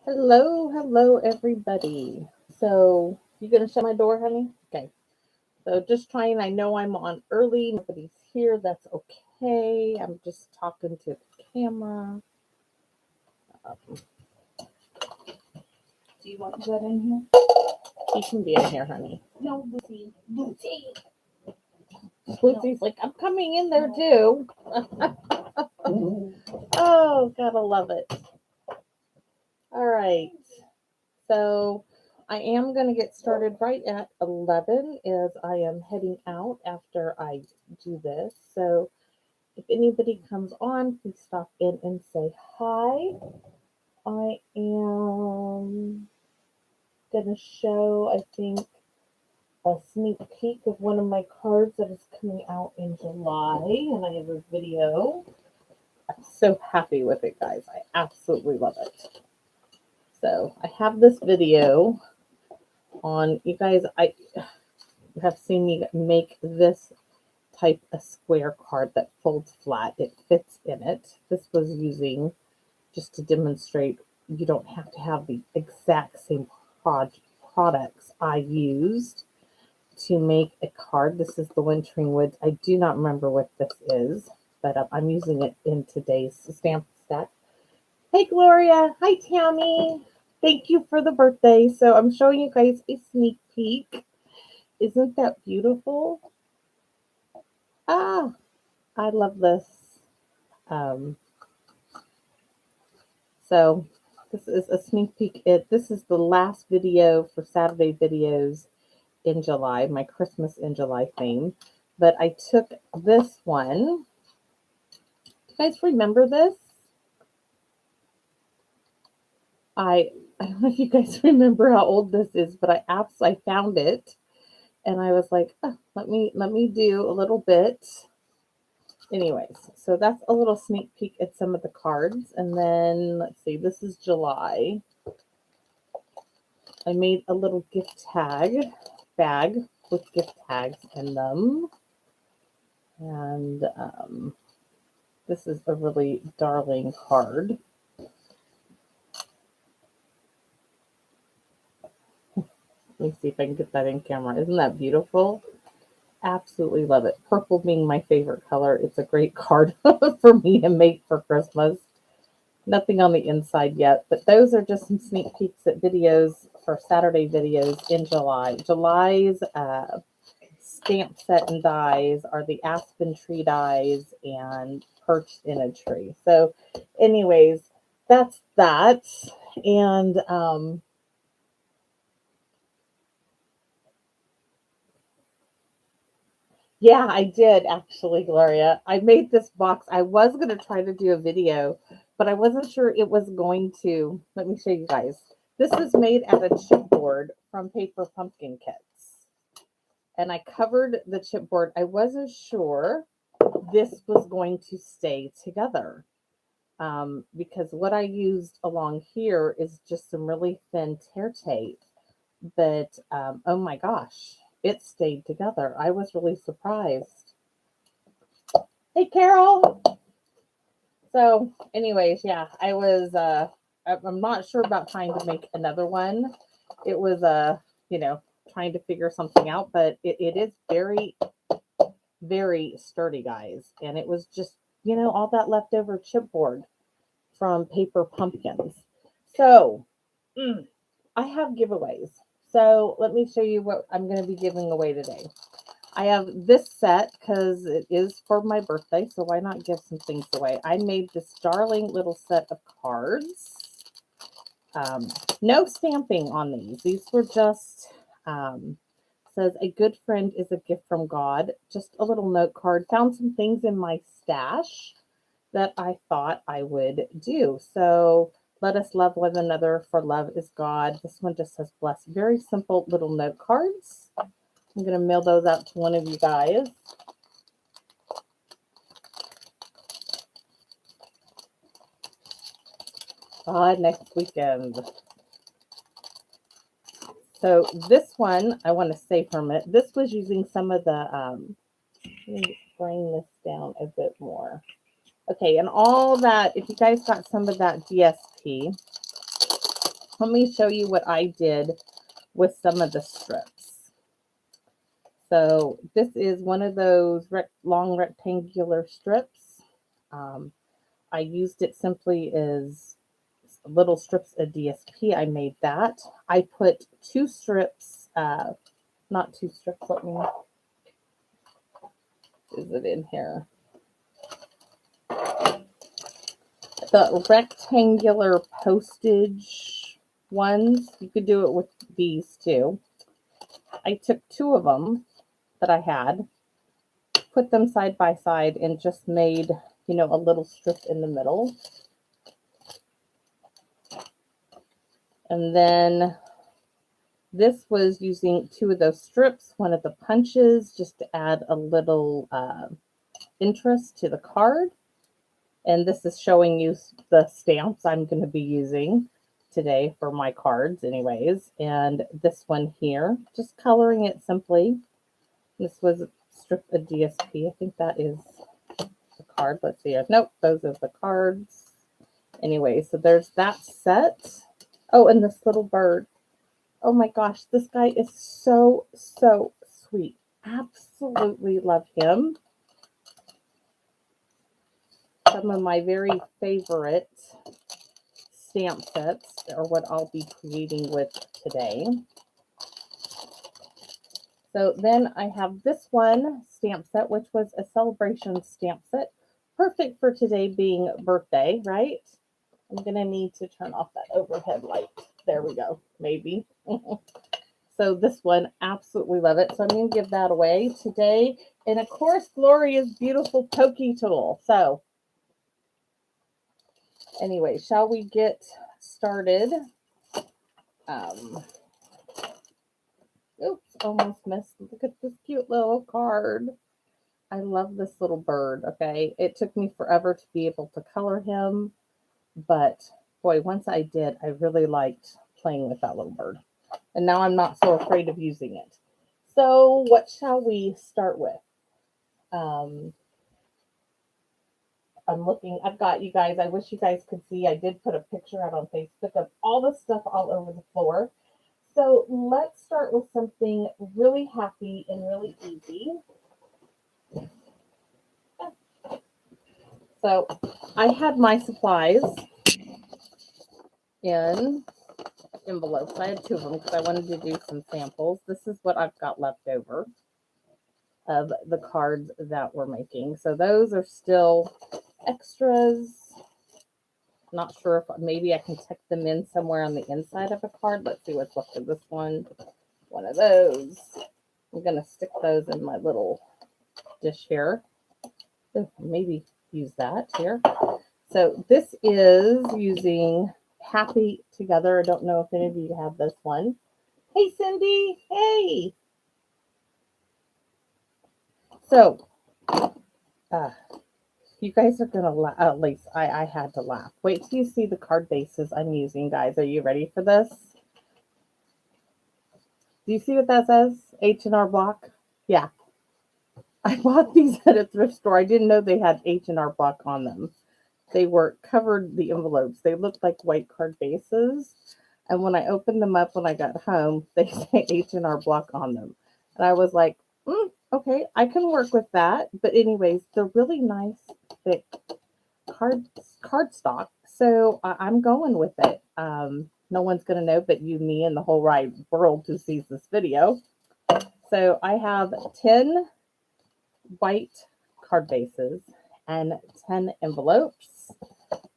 Hello, everybody. So, you gonna shut my door, honey? Okay. So, just trying. I know I'm on early. Nobody's here. That's okay. I'm just talking to the camera. Um, Do you want that in here? he can be in here, honey. No, Lucy. Lucy. Lucy's like, I'm coming in there too. Oh, gotta love it. All right. So, I am going to get started right at 11 as I am heading out after I do this. So, if anybody comes on, please stop in and say hi. I am going to show, I think, a sneak peek of one of my cards that is coming out in July, and I have a video. I'm so happy with it, guys. I absolutely love it. So I have this video on, you guys, I have seen me make this type of square card that folds flat. It fits in it. This was using just to demonstrate you don't have to have the exact same products I used to make a card. This is the Wintering Woods. I do not remember what this is, but I'm using it in today's stamp stack. Hey, Gloria. Hi, Tammy. Thank you for the birthday. So I'm showing you guys a sneak peek. Isn't that beautiful? Ah, I love this. So this is a sneak peek. This is the last video for Saturday videos in July, my Christmas in July theme. But I took this one. Do you guys remember this? I don't know if you guys remember how old this is, but I found it and I was like, oh, let me do a little bit. Anyways, so that's a little sneak peek at some of the cards. And then let's see, this is July. I made a little gift tag bag with gift tags in them. And this is a really darling card. Let me see if I can get that in camera. Isn't that beautiful? Absolutely love it. Purple being my favorite color. It's a great card for me to make for Christmas. Nothing on the inside yet, but those are just some sneak peeks at videos for Saturday videos in July. July's stamp set and dies are the aspen tree dies and perched in a tree. So anyways, that's that. And yeah, I did actually, Gloria. I made this box. I was going to try to do a video, but I wasn't sure it was going to. Let me show you guys. This is made out of chipboard from Paper Pumpkin Kits. And I covered the chipboard. I wasn't sure this was going to stay together because what I used along here is just some really thin tear tape. But oh my gosh, it stayed together. I was really surprised. Hey, Carol. So, anyways, yeah, I'm not sure about trying to make another one. It was, trying to figure something out, but it is very, very sturdy, guys. And it was just, all that leftover chipboard from Paper Pumpkins. So, I have giveaways. So, let me show you what I'm going to be giving away today. I have this set because it is for my birthday, so why not give some things away? I made this darling little set of cards. No stamping on these. These were just, says, a good friend is a gift from God. Just a little note card. Found some things in my stash that I thought I would do. So let us love one another, for love is God. This one just says bless. Very simple little note cards. I'm going to mail those out to one of you guys. Next weekend. So this one, I want to say from it, this was using some of the, let me bring this down a bit more. Okay, and all that, if you guys got some of that DSP, let me show you what I did with some of the strips. So this is one of those long rectangular strips. I used it simply as little strips of DSP. I made that. I put 2 strips, not 2 strips, let me, is it in here? The rectangular postage ones, you could do it with these too. I took 2 of them that I had, put them side by side, and just made, you know, a little strip in the middle. And then this was using 2 of those strips, one of the punches, just to add a little interest to the card. And this is showing you the stamps I'm going to be using today for my cards anyways. And this one here, just coloring it simply. This was a strip of DSP. I think that is the card. Let's see. Nope, those are the cards. Anyway, so there's that set. Oh, and this little bird. Oh my gosh, this guy is so, so sweet. Absolutely love him. Some of my very favorite stamp sets are what I'll be creating with today. So then I have this one stamp set, which was a celebration stamp set. Perfect for today being birthday, right? I'm going to need to turn off that overhead light. There we go, maybe. So this one, absolutely love it. So I'm going to give that away today. And of course, Gloria's beautiful pokey tool. So anyway, shall we get started? Oops, almost missed. Look at this cute little card. I love this little bird, okay? It took me forever to be able to color him, but boy, once I did, I really liked playing with that little bird. And now I'm not so afraid of using it. So what shall we start with? I'm looking, I've got you guys, I wish you guys could see, I did put a picture out on Facebook of all the stuff all over the floor. So let's start with something really happy and really easy. So I had my supplies in envelopes. I had 2 of them because I wanted to do some samples. This is what I've got left over of the cards that we're making. So those are still extras. Not sure if maybe I can tuck them in somewhere on the inside of a card. Let's see what's left of this one. One of those. I'm going to stick those in my little dish here. Maybe use that here. So this is using Happy Together. I don't know if any of you have this one. Hey, Cindy. Hey. So, you guys are going to laugh. At least I had to laugh. Wait till you see the card bases I'm using, guys. Are you ready for this? Do you see what that says? H&R Block? Yeah. I bought these at a thrift store. I didn't know they had H&R Block on them. They were covered, the envelopes. They looked like white card bases. And when I opened them up when I got home, they say H&R Block on them. And I was like, okay, I can work with that. But anyways, they're really nice, thick cardstock. So I'm going with it. No one's going to know but you, me, and the whole wide world who sees this video. So I have 10 white card bases and 10 envelopes.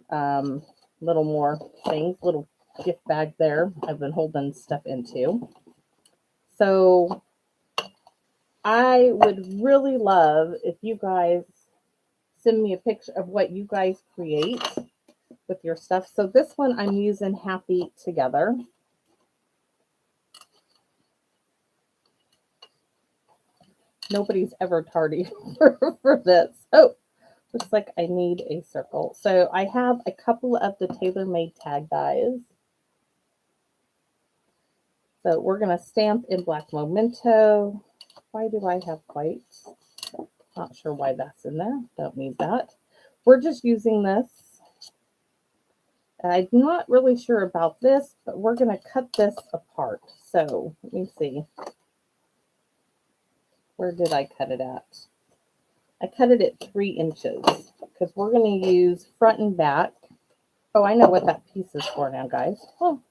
Little more things, little gift bag there I've been holding stuff into. So I would really love if you guys send me a picture of what you guys create with your stuff. So this one I'm using Happy Together. Nobody's ever tardy for this. Oh, looks like I need a circle. So I have a couple of the tailor-made tag dies. So we're going to stamp in black memento. Why do I have white? Not sure why that's in there. Don't need that. We're just using this I'm not really sure about this, but we're going to cut this apart. So let me see. Where did I cut it at? I cut it at 3 inches because we're going to use front and back. Oh, I know what that piece is for now, guys. Oh,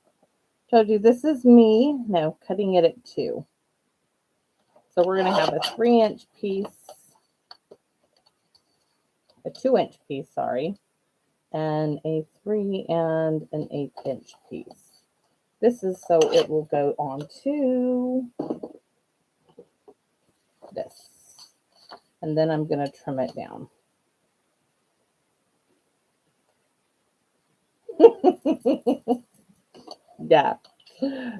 told you this is me. No, cutting it at 2. So we're going to have a 3-inch piece, a 2-inch piece, sorry, and a 3 and an 1/8 piece. This is so it will go on to this. And then I'm going to trim it down. Yeah.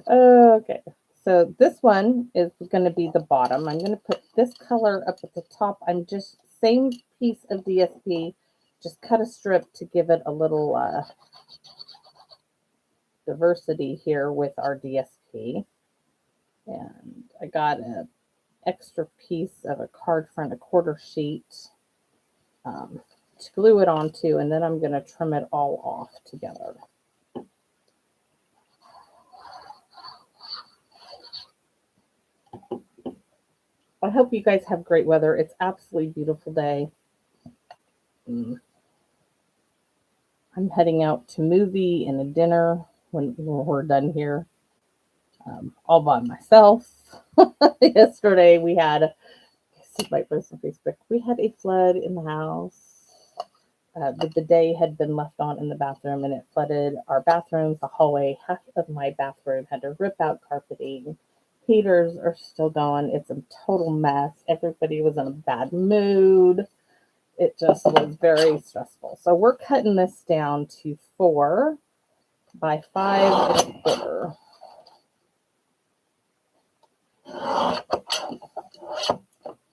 Okay. So this one is going to be the bottom. I'm going to put this color up at the top. I'm just same piece of DSP, just cut a strip to give it a little diversity here with our DSP. And I got an extra piece of a card front, a 1/4 sheet to glue it onto, and then I'm going to trim it all off together. I hope you guys have great weather. It's absolutely beautiful day. I'm heading out to movie and a dinner when we're done here, all by myself. Yesterday we had, see my post on Facebook, we had a flood in the house. The bidet had been left on in the bathroom and it flooded our bathrooms, the hallway, half of my bathroom, had to rip out carpeting. Heaters are still going. It's a total mess. Everybody was in a bad mood. It just was very stressful. So we're cutting this down to 4 by 5 1/4.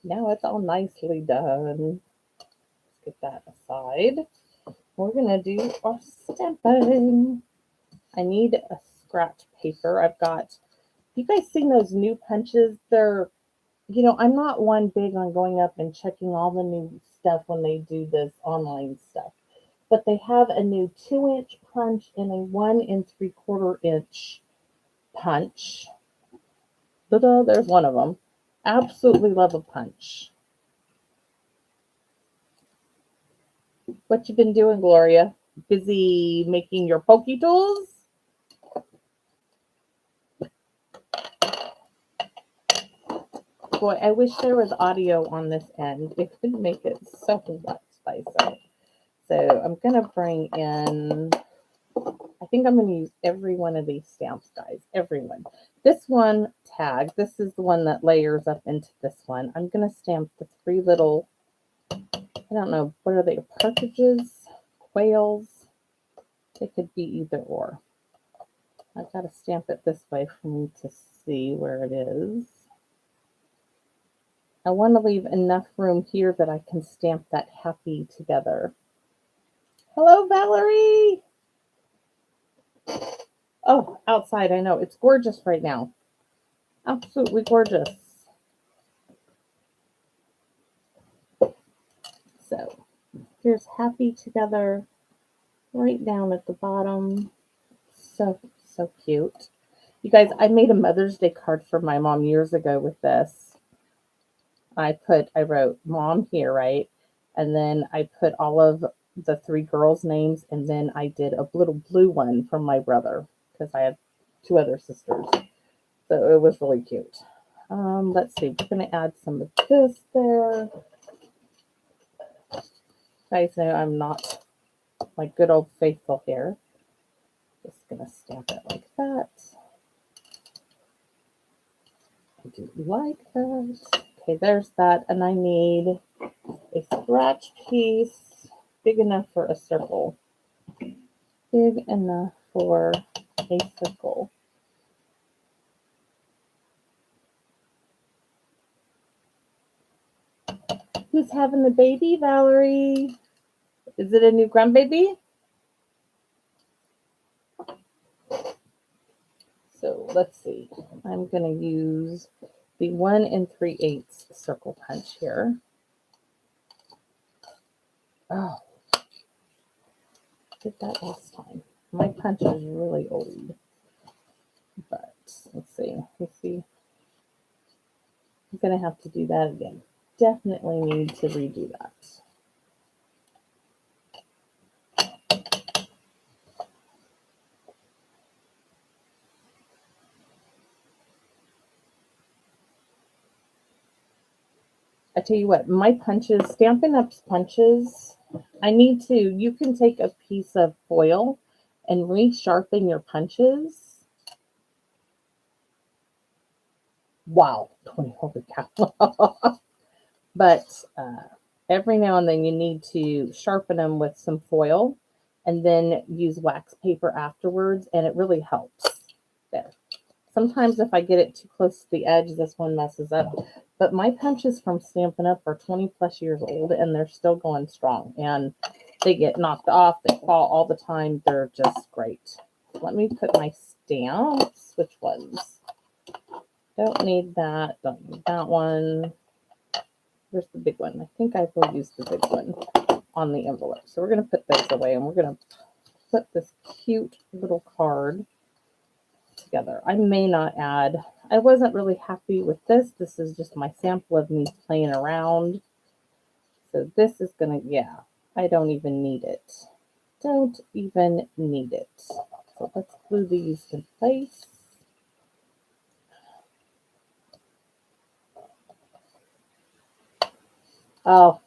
Now it's all nicely done. Let's get that aside. We're going to do our stamping. I need a scratch paper. I've got, you guys seen those new punches? They're, I'm not one big on going up and checking all the new stuff when they do this online stuff. But they have a new 2-inch punch and a 1 3/4 inch punch. Ta-da, there's one of them. Absolutely love a punch. What you been doing, Gloria? Busy making your pokey tools? Boy, I wish there was audio on this end. It could make it so much nicer. So I'm going to bring in, I think I'm going to use every one of these stamps, guys. Everyone. This one tag, this is the one that layers up into this one. I'm going to stamp the 3 little, I don't know, what are they, partridges, quails? It could be either or. I've got to stamp it this way for me to see where it is. I want to leave enough room here that I can stamp that happy together. Hello, Valerie. Oh, outside, I know. It's gorgeous right now. Absolutely gorgeous. So, here's happy together right down at the bottom. So cute. You guys, I made a Mother's Day card for my mom years ago with this. I wrote mom here, right? And then I put all of the 3 girls' names, and then I did a little blue one for my brother because I have 2 other sisters. So it was really cute. Let's see, we're going to add some of this there. You guys know I'm not like good old faithful here. Just going to stamp it like that. I do like that. Okay, there's that. And I need a scratch piece big enough for a circle. Big enough for a circle. Who's having the baby, Valerie? Is it a new grandbaby? So let's see. I'm going to use the 1 3/8 circle punch here. Oh, did that last time. My punch is really old. But let's see. I'm going to have to do that again. Definitely need to redo that. I tell you what, my punches, Stampin' Up's punches, you can take a piece of foil and resharpen your punches. Wow, 20, holy cow. But every now and then you need to sharpen them with some foil and then use wax paper afterwards, and it really helps. There. Sometimes if I get it too close to the edge, this one messes up. But my punches from Stampin' Up are 20 plus years old, and they're still going strong. And they get knocked off. They fall all the time. They're just great. Let me put my stamps. Which ones? Don't need that. Don't need that one. Where's the big one? I think I will use the big one on the envelope. So we're going to put those away, and we're going to put this cute little card together. I may not add. I wasn't really happy with this. This is just my sample of me playing around. So this is going to, yeah, I don't even need it. Don't even need it. So let's glue these in place. Oh,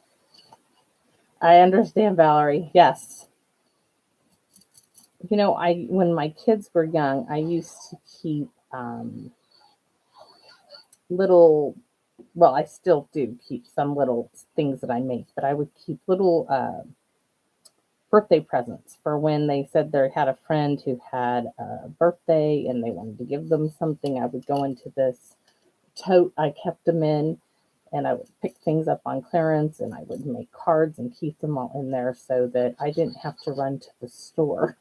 I understand, Valerie. Yes. You know, when my kids were young, I used to keep little, well, I still do keep some little things that I make, but I would keep little birthday presents for when they said they had a friend who had a birthday and they wanted to give them something. I would go into this tote I kept them in, and I would pick things up on clearance, and I would make cards and keep them all in there so that I didn't have to run to the store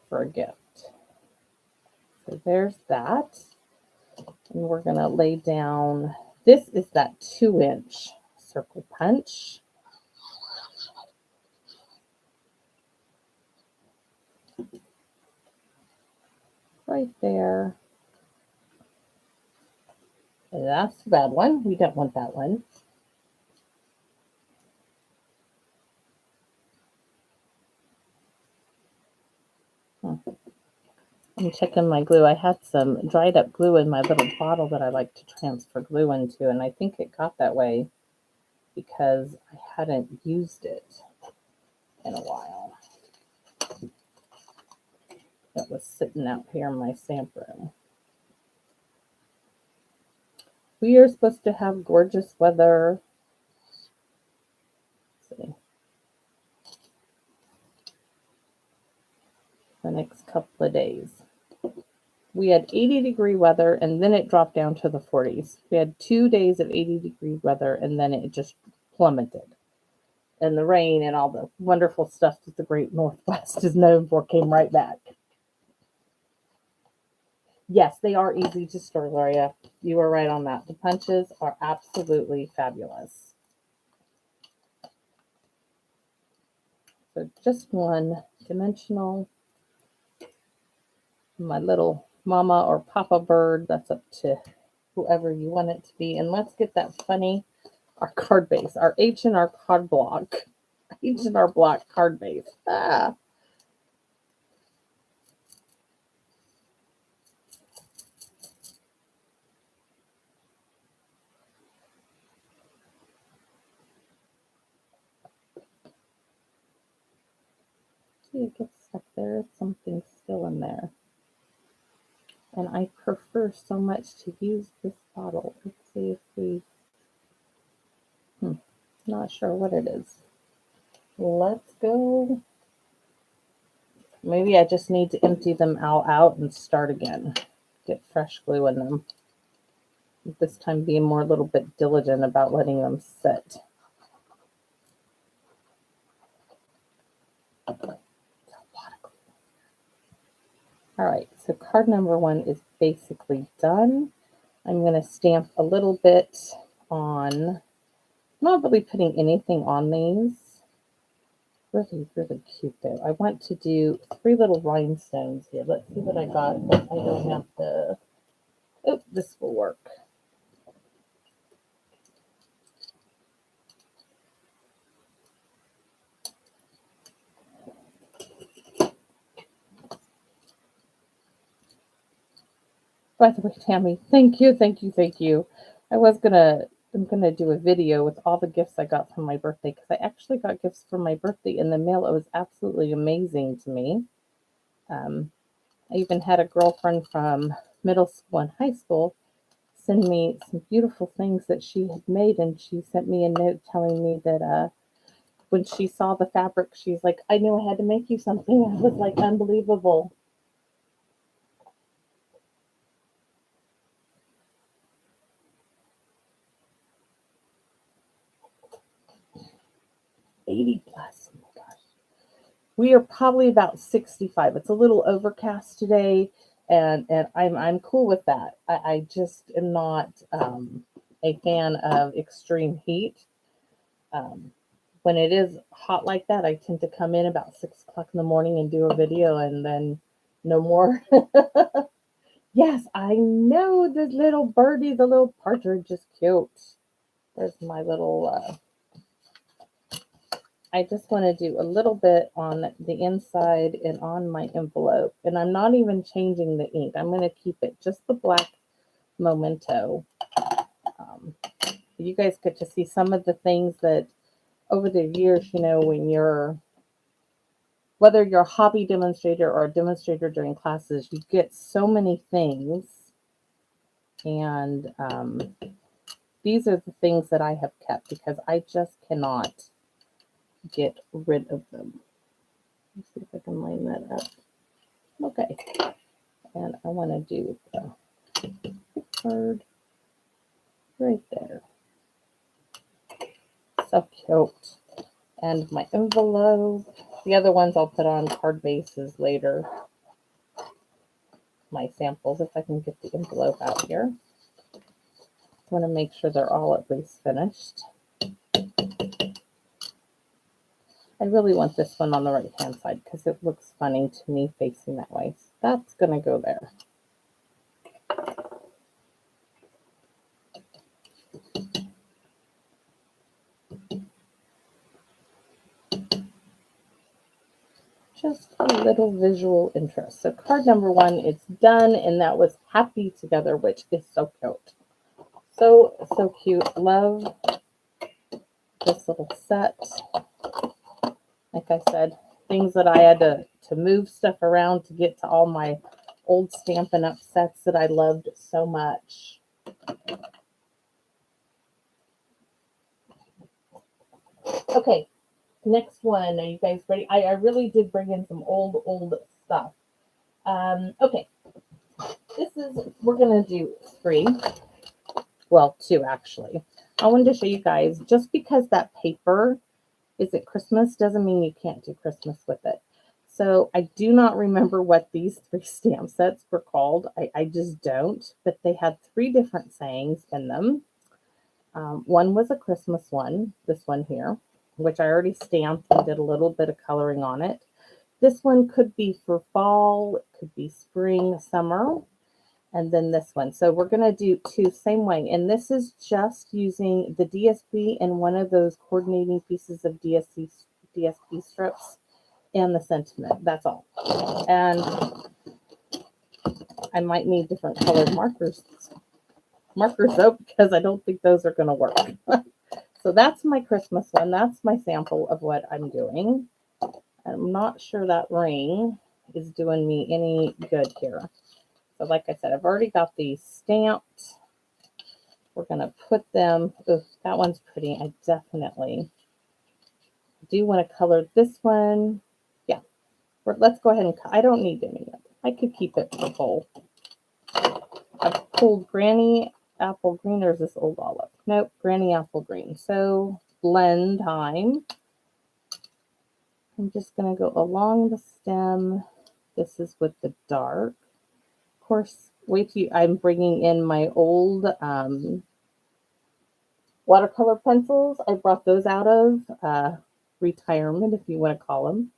for a gift. So there's that. And we're going to lay down, this is that 2-inch circle punch. Right there. That's the bad one. We don't want that one. I'm checking my glue. I had some dried up glue in my little bottle that I like to transfer glue into, and I think it got that way because I hadn't used it in a while. It was sitting out here in my stamp room. We are supposed to have gorgeous weather. Let's see. The next couple of days. We had 80-degree weather, and then it dropped down to the 40s. We had 2 days of 80-degree weather, and then it just plummeted. And the rain and all the wonderful stuff that the Great Northwest is known for came right back. Yes, they are easy to store, Gloria. You are right on that. The punches are absolutely fabulous. So just one dimensional. My little mama or papa bird, that's up to whoever you want it to be. And let's get that funny, our card base, our H&R card block. H&R block card base. Ah. See, it gets stuck there. Something's still in there. And I prefer so much to use this bottle. Let's see if we, not sure what it is. Let's go. Maybe I just need to empty them all out and start again. Get fresh glue in them. This time being more a little bit diligent about letting them sit. All right, so card number 1 is basically done. I'm going to stamp a little bit on, not really putting anything on these. really, really cute though. I want to do 3 little rhinestones here. Let's see what I got, but I don't have the, oh, this will work. By the way, Tammy, thank you, thank you, thank you. I'm gonna do a video with all the gifts I got from my birthday because I actually got gifts for my birthday in the mail. It was absolutely amazing to me. I even had a girlfriend from middle school and high school send me some beautiful things that she had made, and she sent me a note telling me that when she saw the fabric, she's like, I knew I had to make you something. I was like, unbelievable. +80. Oh my gosh. We are probably about 65. It's a little overcast today, and I'm cool with that. I just am not a fan of extreme heat. When it is hot like that, I tend to come in about 6 o'clock in the morning and do a video, and then no more. Yes, I know the little birdie, the little partridge is cute. There's my little. I just want to do a little bit on the inside and on my envelope. And I'm not even changing the ink. I'm going to keep it just the black Memento. You guys get to see some of the things that over the years, you know, when whether you're a hobby demonstrator or a demonstrator during classes, you get so many things. And these are the things that I have kept because I just cannot get rid of them. Let's see if I can line that up. Okay. And I want to do the card right there. So cute. And my envelope. The other ones I'll put on card bases later. My samples, if I can get the envelope out here. I want to make sure they're all at least finished. I really want this one on the right hand side because it looks funny to me facing that way. So that's going to go there. Just a little visual interest. So card number 1, it's done, and that was Happy Together, which is so cute. So cute. Love this little set. Like I said, things that I had to move stuff around to get to all my old Stampin' Up! Sets that I loved so much. Okay, next one. Are you guys ready? I really did bring in some old stuff. Okay, we're going to do 3. Well, 2 actually. I wanted to show you guys, just because that paper isn't Christmas doesn't mean you can't do Christmas with it. So I do not remember what these 3 stamp sets were called. I just don't, but they had 3 different sayings in them. One was a Christmas one, this one here, which I already stamped and did a little bit of coloring on it. This one could be for fall, it could be spring, summer, and then this one. So we're going to do 2 same way, and this is just using the DSP and one of those coordinating pieces of DSP strips and the sentiment. That's all. And I might need different colored markers though, because I don't think those are going to work. So that's my Christmas one. That's my sample of what I'm doing. I'm not sure that ring is doing me any good here. So like I said, I've already got these stamped. We're going to put them. Ooh, that one's pretty. I definitely do want to color this one. Yeah. Let's go ahead and, I don't need any of it. I could keep it for full. I've pulled Granny Apple Green. There's this old olive. Nope, Granny Apple Green. So blend time. I'm just going to go along the stem. This is with the dark. Of course, wait till I'm bringing in my old watercolor pencils. I brought those out of retirement, if you want to call them.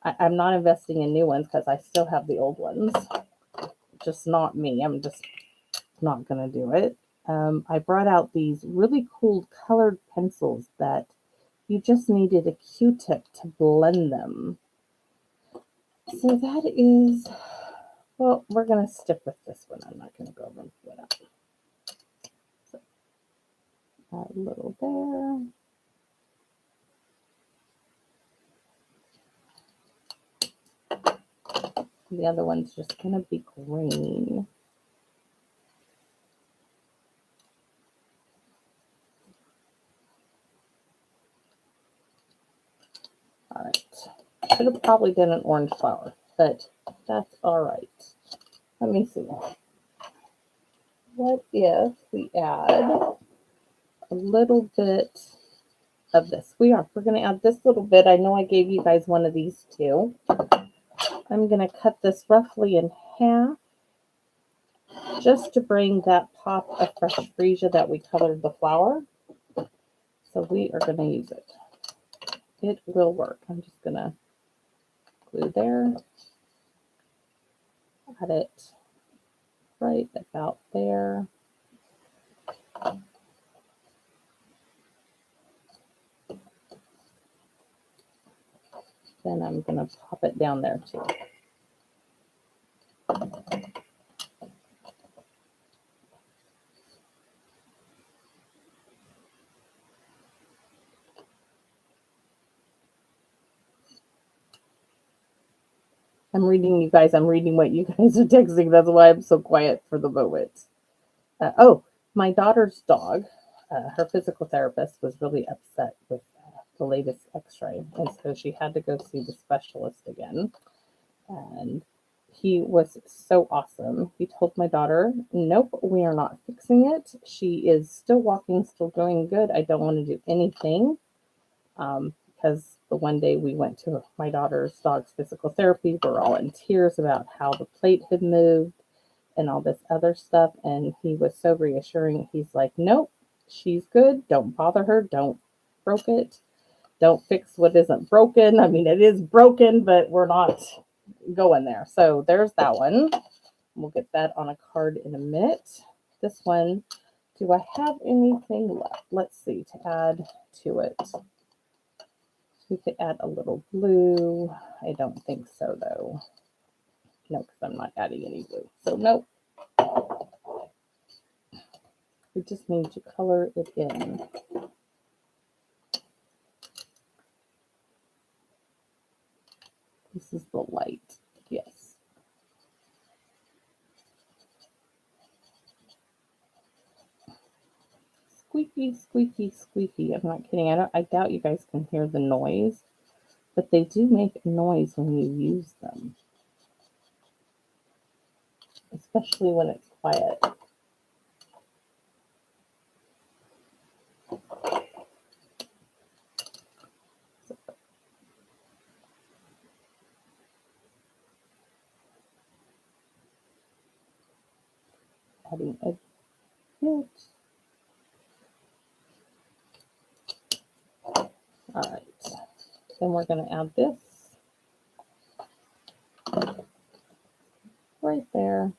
I'm not investing in new ones because I still have the old ones. Just not me. I'm just not going to do it. I brought out these really cool colored pencils that you just needed a Q-tip to blend them. So that is, well, we're going to stick with this one. I'm not going to go over and pull it up. So, a little there. The other one's just going to be green. All right. Should have probably done an orange flower, but that's all right. Let me see. What if we add a little bit of this? We're going to add this little bit. I know I gave you guys one of these too. I'm going to cut this roughly in half just to bring that pop of fresh freesia that we colored the flower. So we are going to use it. It will work. I'm just going to glue there. Add it right about there. Then I'm going to pop it down there too. I'm reading you guys. I'm reading what you guys are texting. That's why I'm so quiet for the moment. Oh, my daughter's dog, her physical therapist was really upset with the latest x-ray. And so she had to go see the specialist again. And he was so awesome. He told my daughter, nope, we are not fixing it. She is still walking, still doing good. I don't want to do anything. Because the one day we went to my daughter's dog's physical therapy, we were all in tears about how the plate had moved and all this other stuff. And he was so reassuring. He's like, nope, she's good. Don't bother her. Don't broke it. Don't fix what isn't broken. I mean, it is broken, but we're not going there. So there's that one. We'll get that on a card in a minute. This one, do I have anything left? Let's see, to add to it. We could add a little blue. I don't think so, though. No, because I'm not adding any blue. So, nope. We just need to color it in. This is the light. Yes. Squeaky, squeaky, squeaky. I'm not kidding. I doubt you guys can hear the noise, but they do make a noise when you use them, especially when it's quiet. Adding a bit. All right. Then we're going to add this right there.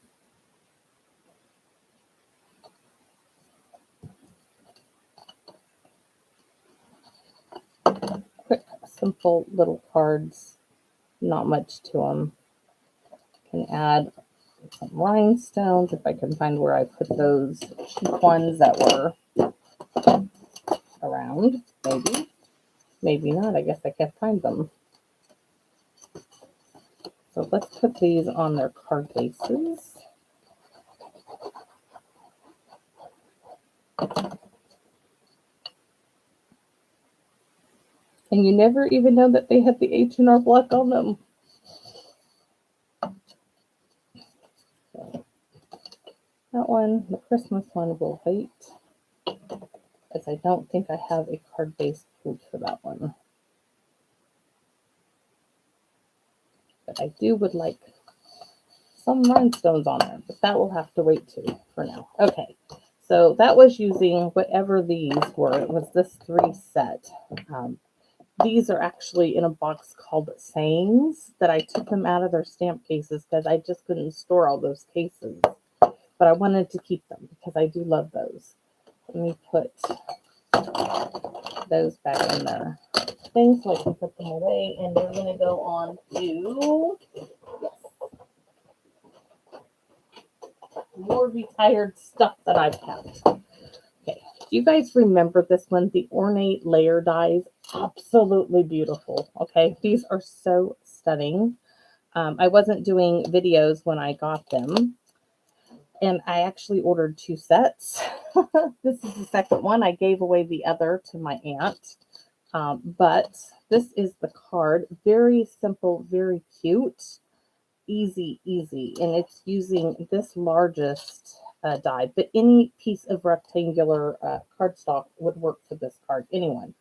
Quick, simple little cards. Not much to them. Can add some rhinestones if I can find where I put those cheap ones that were around. Maybe not. I guess I can't find them. So let's put these on their card bases. And you never even know that they have the H&R Block on them. So that one, the Christmas one, will wait, as I don't think I have a card base pulled for that one. But I would like some rhinestones on there, but that will have to wait too for now. Okay, so that was using whatever these were. It was this 3 set. These are actually in a box called Sayings that I took them out of their stamp cases because I just couldn't store all those cases. But I wanted to keep them because I do love those. Let me put those back in their thing so I can put them away. And we're going to go on to more retired stuff that I've kept. Okay, do you guys remember this one? The ornate layer dies. Absolutely beautiful. Okay, these are so stunning. I wasn't doing videos when I got them. And I actually ordered 2 sets. This is the second one. I gave away the other to my aunt. But this is the card. Very simple, very cute. Easy. And it's using this largest die. But any piece of rectangular cardstock would work for this card. Anyone.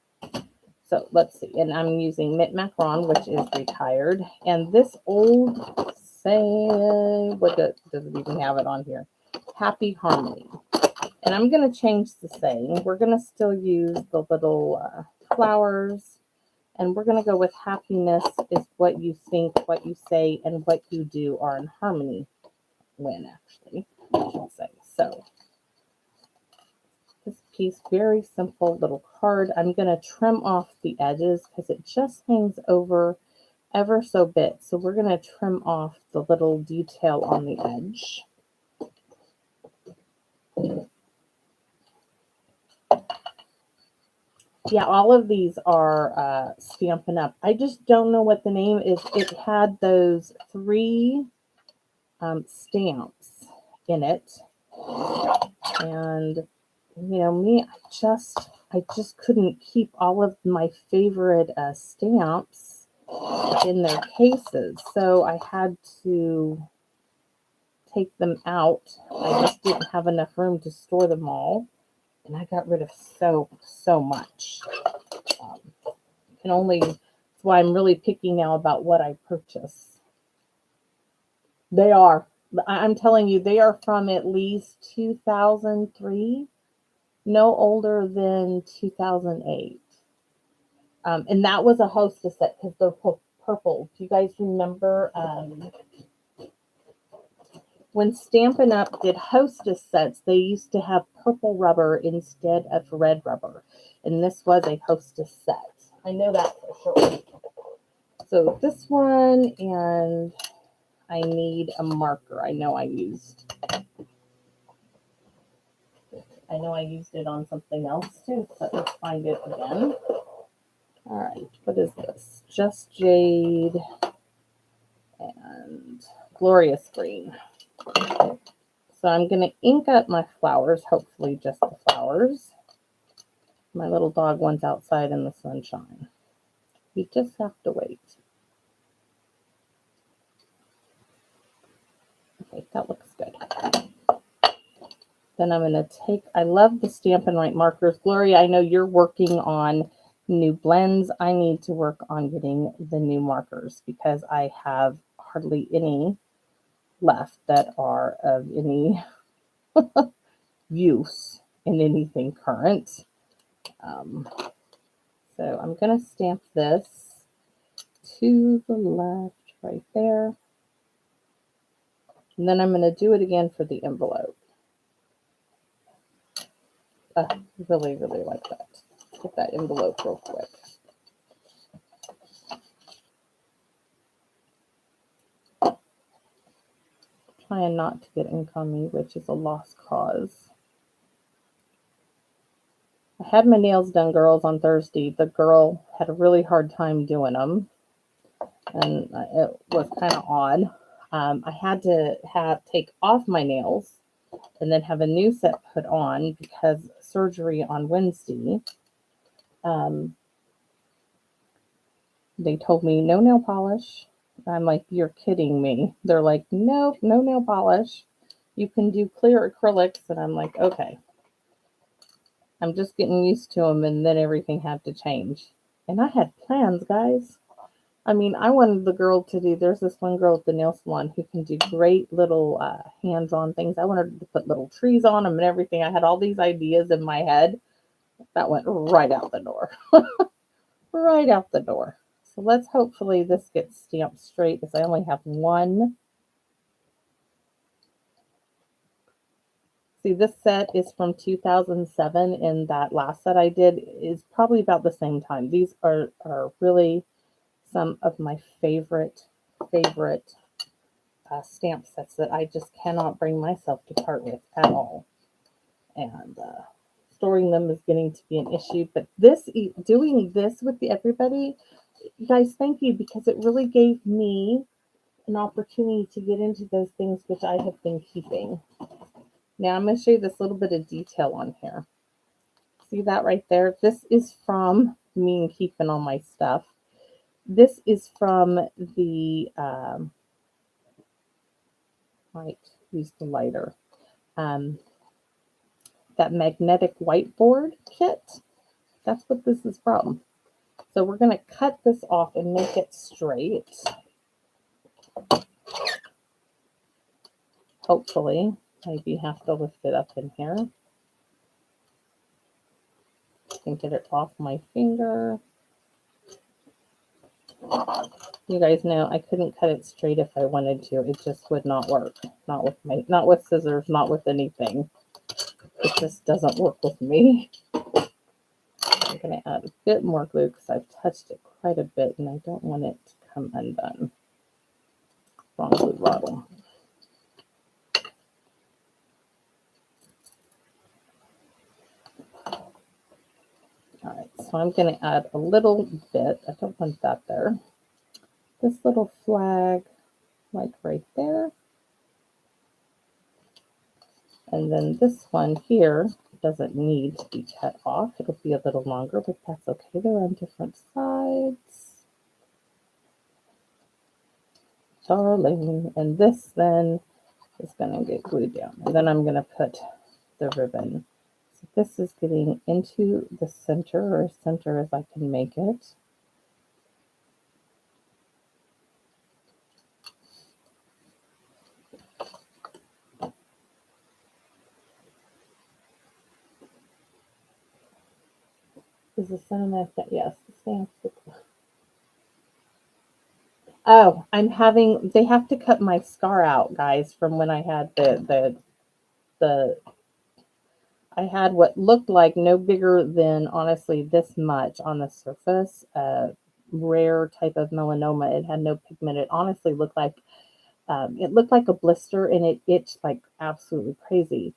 So let's see. And I'm using Mint Macron, which is retired. And this old what does it even have it on here? Happy Harmony. And I'm going to change the saying. We're going to still use the little flowers. And we're going to go with happiness is what you think, what you say, and what you do are in harmony when, actually, I should say. So this piece, very simple little card. I'm going to trim off the edges because it just hangs over ever so bit. So we're going to trim off the little detail on the edge. Yeah, all of these are Stampin' Up. I just don't know what the name is. It had those 3 stamps in it. And, you know, me, I just couldn't keep all of my favorite stamps in their cases. So I had to take them out. I just didn't have enough room to store them all. And I got rid of so much. That's why I'm really picky now about what I purchase. I'm telling you, they are from at least 2003, no older than 2008. And that was a Hostess set because they're purple. Do you guys remember when Stampin' Up! Did Hostess sets, they used to have purple rubber instead of red rubber. And this was a Hostess set. I know that for sure. So this one, and I need a marker. I know I used it on something else too. So let's find it again. All right, what is this? Just Jade and Glorious Green. So I'm going to ink up my flowers, hopefully just the flowers. My little dog wants outside in the sunshine. You just have to wait. Okay, that looks good. Then I'm going to I love the Stampin' Write markers. Gloria, I know you're working on new blends. I need to work on getting the new markers because I have hardly any left that are of any use in anything current. So I'm going to stamp this to the left right there. And then I'm going to do it again for the envelope. Really like that. Get that envelope real quick. Trying not to get ink on me, which is a lost cause. I had my nails done, girls, on Thursday. The girl had a really hard time doing them. And it was kind of odd. I had to take off my nails and then have a new set put on because surgery on Wednesday. They told me no nail polish. I'm like, you're kidding me. They're like, nope, no nail polish. You can do clear acrylics. And I'm like, okay. I'm just getting used to them. And then everything had to change. And I had plans, guys. I mean, I wanted the girl to do, there's this one girl at the nail salon who can do great little hands-on things. I wanted to put little trees on them and everything. I had all these ideas in my head. That went right out the door. right out the door. So let's hopefully this gets stamped straight because I only have one. See, this set is from 2007, and that last set I did is probably about the same time. These are really some of my favorite stamp sets that I just cannot bring myself to part with at all. And storing them is getting to be an issue. But doing this with everybody, guys, thank you, because it really gave me an opportunity to get into those things which I have been keeping. Now I'm going to show you this little bit of detail on here. See that right there? This is from me and keeping all my stuff. This is from the, might use the lighter, that magnetic whiteboard kit. That's what this is from. So we're going to cut this off and make it straight. Hopefully, maybe you have to lift it up in here. I can get it off my finger. You guys know I couldn't cut it straight if I wanted to. It just would not work. Not with scissors, not with anything. It just doesn't work with me. I'm going to add a bit more glue because I've touched it quite a bit and I don't want it to come undone. Wrong glue bottle. All right, so I'm going to add a little bit. I don't want that there. This little flag, like right there. And then this one here doesn't need to be cut off. It'll be a little longer, but that's okay. They're on different sides. Darling. And this then is going to get glued down. And then I'm going to put the ribbon. So this is getting into the center, or center as I can make it. Is the center that? Yes, the stamp. Oh, they have to cut my scar out, guys, from when I had I had what looked like no bigger than, honestly, this much on the surface, rare type of melanoma. It had no pigment. It honestly looked like a blister, and it itched like absolutely crazy.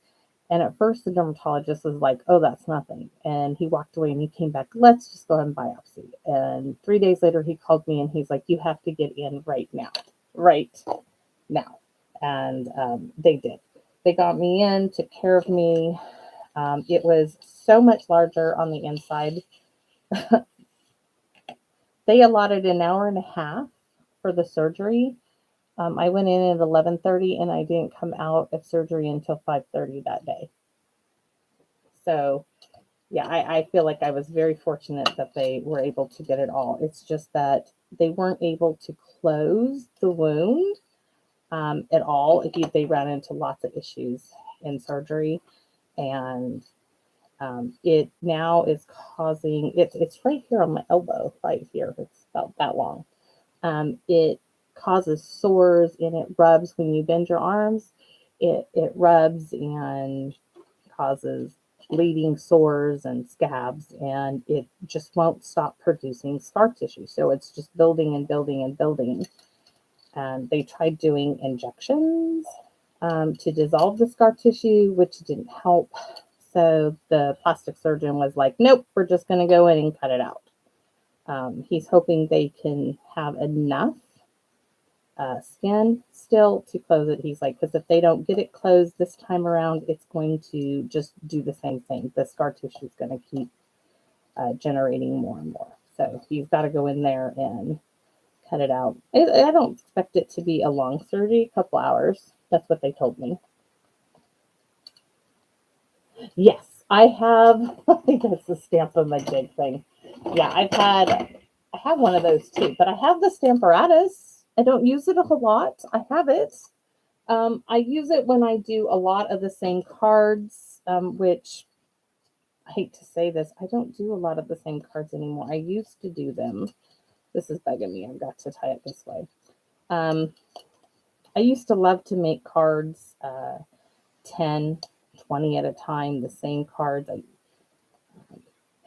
And at first the dermatologist was like, oh, that's nothing. And he walked away and he came back, let's just go ahead and biopsy. And 3 days later, he called me and he's like, you have to get in right now. And they did. They got me in, took care of me. It was so much larger on the inside. They allotted an hour and a half for the surgery. I went in at 11:30 and I didn't come out of surgery until 5:30 that day. So yeah, I feel like I was very fortunate that they were able to get it all. It's just that they weren't able to close the wound at all. They ran into lots of issues in surgery, and it now is causing, it's right here on my elbow, right here. It's about that long. It causes sores, and it rubs when you bend your arms. It rubs and causes bleeding, sores, and scabs, and it just won't stop producing scar tissue. So it's just building and building and building. They tried doing injections to dissolve the scar tissue, which didn't help. So the plastic surgeon was like, nope, we're just going to go in and cut it out. He's hoping they can have enough skin still to close it. He's like, because if they don't get it closed this time around, it's going to just do the same thing. The scar tissue is going to keep generating more and more. So he's got to go in there and cut it out. I don't expect it to be a long surgery, a couple hours. That's what they told me. Yes, I have. I think that's the Stamp of my Jig thing. Yeah, I have one of those too, but I have the Stamparatus. I don't use it a whole lot. I have it. I use it when I do a lot of the same cards, which I hate to say this, I don't do a lot of the same cards anymore. I used to do them. This is bugging me. I've got to tie it this way. I used to love to make cards 10, 20 at a time, the same cards. I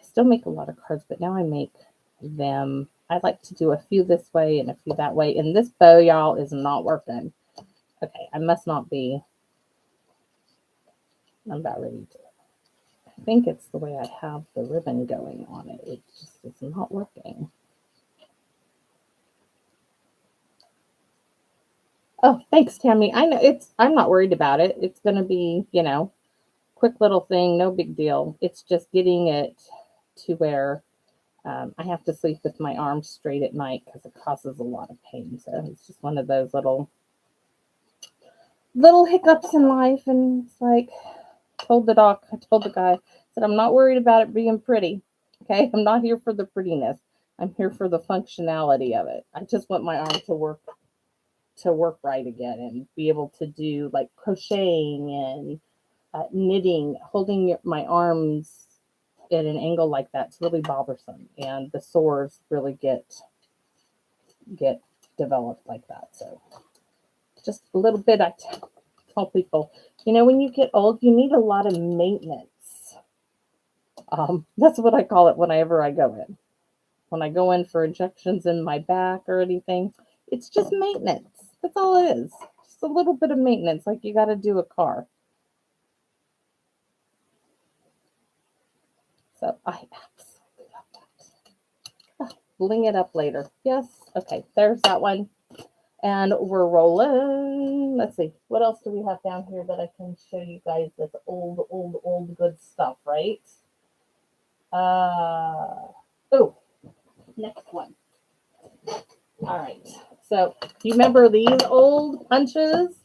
still make a lot of cards, but now I make them. I like to do a few this way and a few that way. And this bow, y'all, is not working. Okay, I must not be. I'm about ready to. I think it's the way I have the ribbon going on it. It just is not working. Oh, thanks, Tammy. I know I'm not worried about it. It's going to be, quick little thing, no big deal. It's just getting it to where I have to sleep with my arms straight at night because it causes a lot of pain. So it's just one of those little hiccups in life. And it's like, I told the guy, I said, I'm not worried about it being pretty. Okay. I'm not here for the prettiness. I'm here for the functionality of it. I just want my arm to work right again and be able to do like crocheting and knitting. Holding my arms at an angle like that's really bothersome, and the sores really get developed like that. So just a little bit. I tell people, when you get old, you need a lot of maintenance. That's what I call it whenever I go in. When I go in for injections in my back or anything, it's just maintenance. That's all it is. Just a little bit of maintenance, like you got to do a car. So I absolutely love that. Bling it up later. Yes. Okay. There's that one. And we're rolling. Let's see. What else do we have down here that I can show you guys that's old good stuff, right? Oh, next one. All right. So you remember these old punches?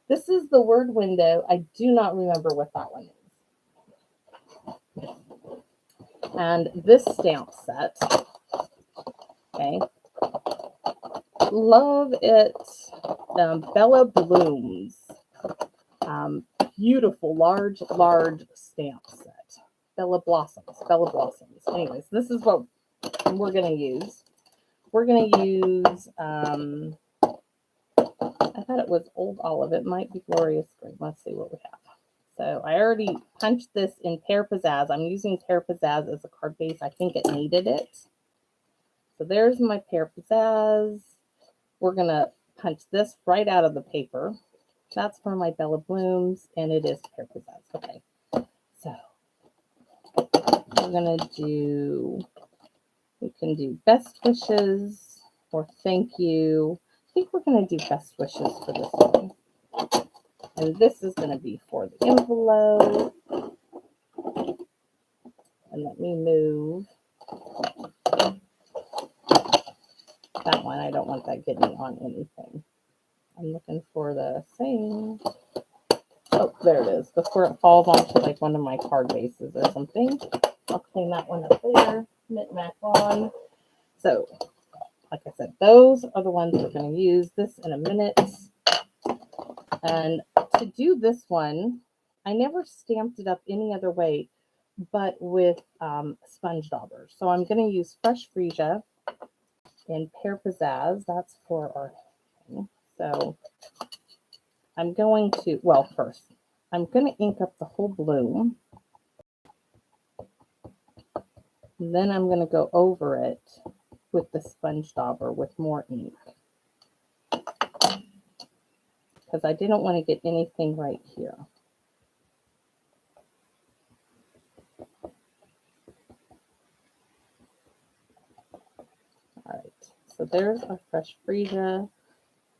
This is the word window. I do not remember what that one is. And this stamp set. Okay. Love it. Bella Blooms. Beautiful, large stamp set. Bella Blossoms. Anyways, this is what we're going to use. We're going to use, I thought it was Old Olive. It might be Glorious Green. Let's see what we have. So I already punched this in Pear Pizzazz. I'm using Pear Pizzazz as a card base. I think it needed it. So there's my Pear Pizzazz. We're going to punch this right out of the paper. That's for my Bella Blooms, and it is Pear Pizzazz. Okay. So we're going to do, we can do best wishes or thank you. I think we're going to do best wishes for this one. And this is going to be for the envelope. And let me move that one. I don't want that getting on anything. I'm looking for the thing. Oh, there it is. Before it falls onto like one of my card bases or something. I'll clean that one up later. Knick-knack on. So, like I said, those are the ones we're going to use. This in a minute. And to do this one, I never stamped it up any other way but with sponge daubers. So I'm going to use Fresh Freesia and Pear Pizzazz. That's for our thing. So I'm going to, well, first, I'm going to ink up the whole bloom. And then I'm going to go over it with the sponge dauber with more ink. Because I didn't want to get anything right here. All right, so there's our Fresh Freesia.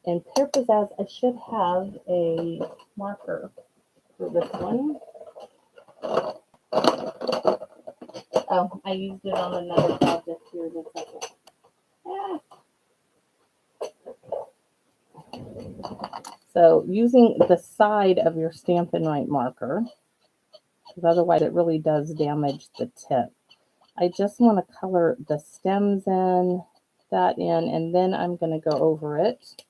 And Pear Pizzazz, I should have a marker for this one. Oh, I used it on another project here in a second. So using the side of your Stampin' Right marker, because otherwise it really does damage the tip. I just want to color the stems in, that in, and then I'm going to go over it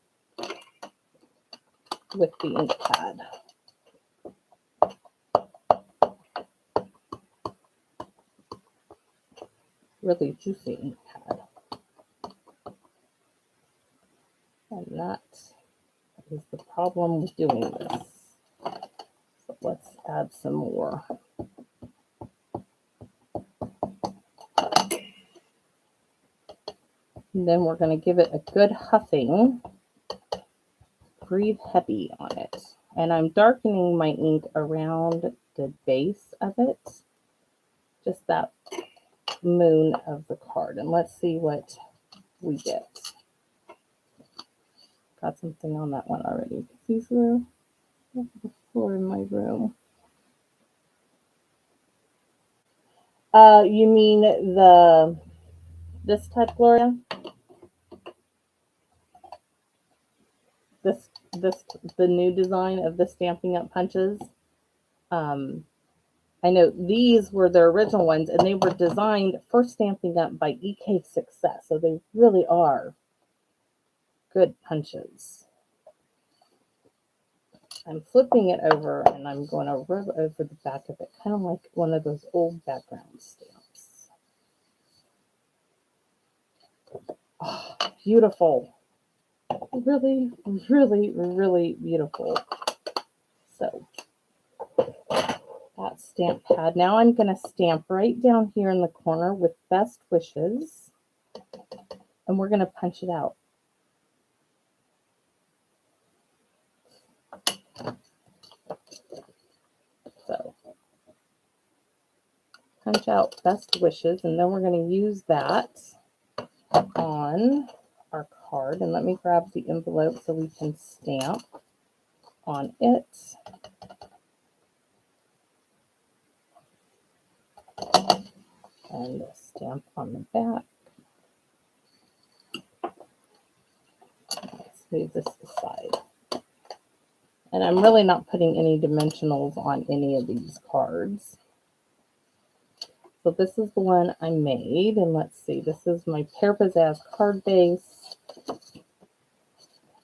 with the ink pad. really juicy ink pad. And that is the problem with doing this. So let's add some more. And then we're going to give it a good huffing. Breathe heavy on it. And I'm darkening my ink around the base of it. Just that moon of the card. And let's see what we get. Got something on that one already. These were the floor in my room. You mean this type, Gloria? The new design of the Stampin' Up punches. I know these were their original ones, and they were designed for Stampin' Up by EK Success, so they really are good punches. I'm flipping it over, and I'm going to rub over the back of it, kind of like one of those old background stamps. Oh, beautiful. Really, really, really beautiful. So that stamp pad. Now I'm going to stamp right down here in the corner with Best Wishes, and we're going to punch it out. So punch out Best Wishes, and then we're going to use that on our card. And let me grab the envelope so we can stamp on it. And stamp on the back. Let's move this aside. And I'm really not putting any dimensionals on any of these cards. So this is the one I made. And let's see, this is my Pear Pizzazz card base.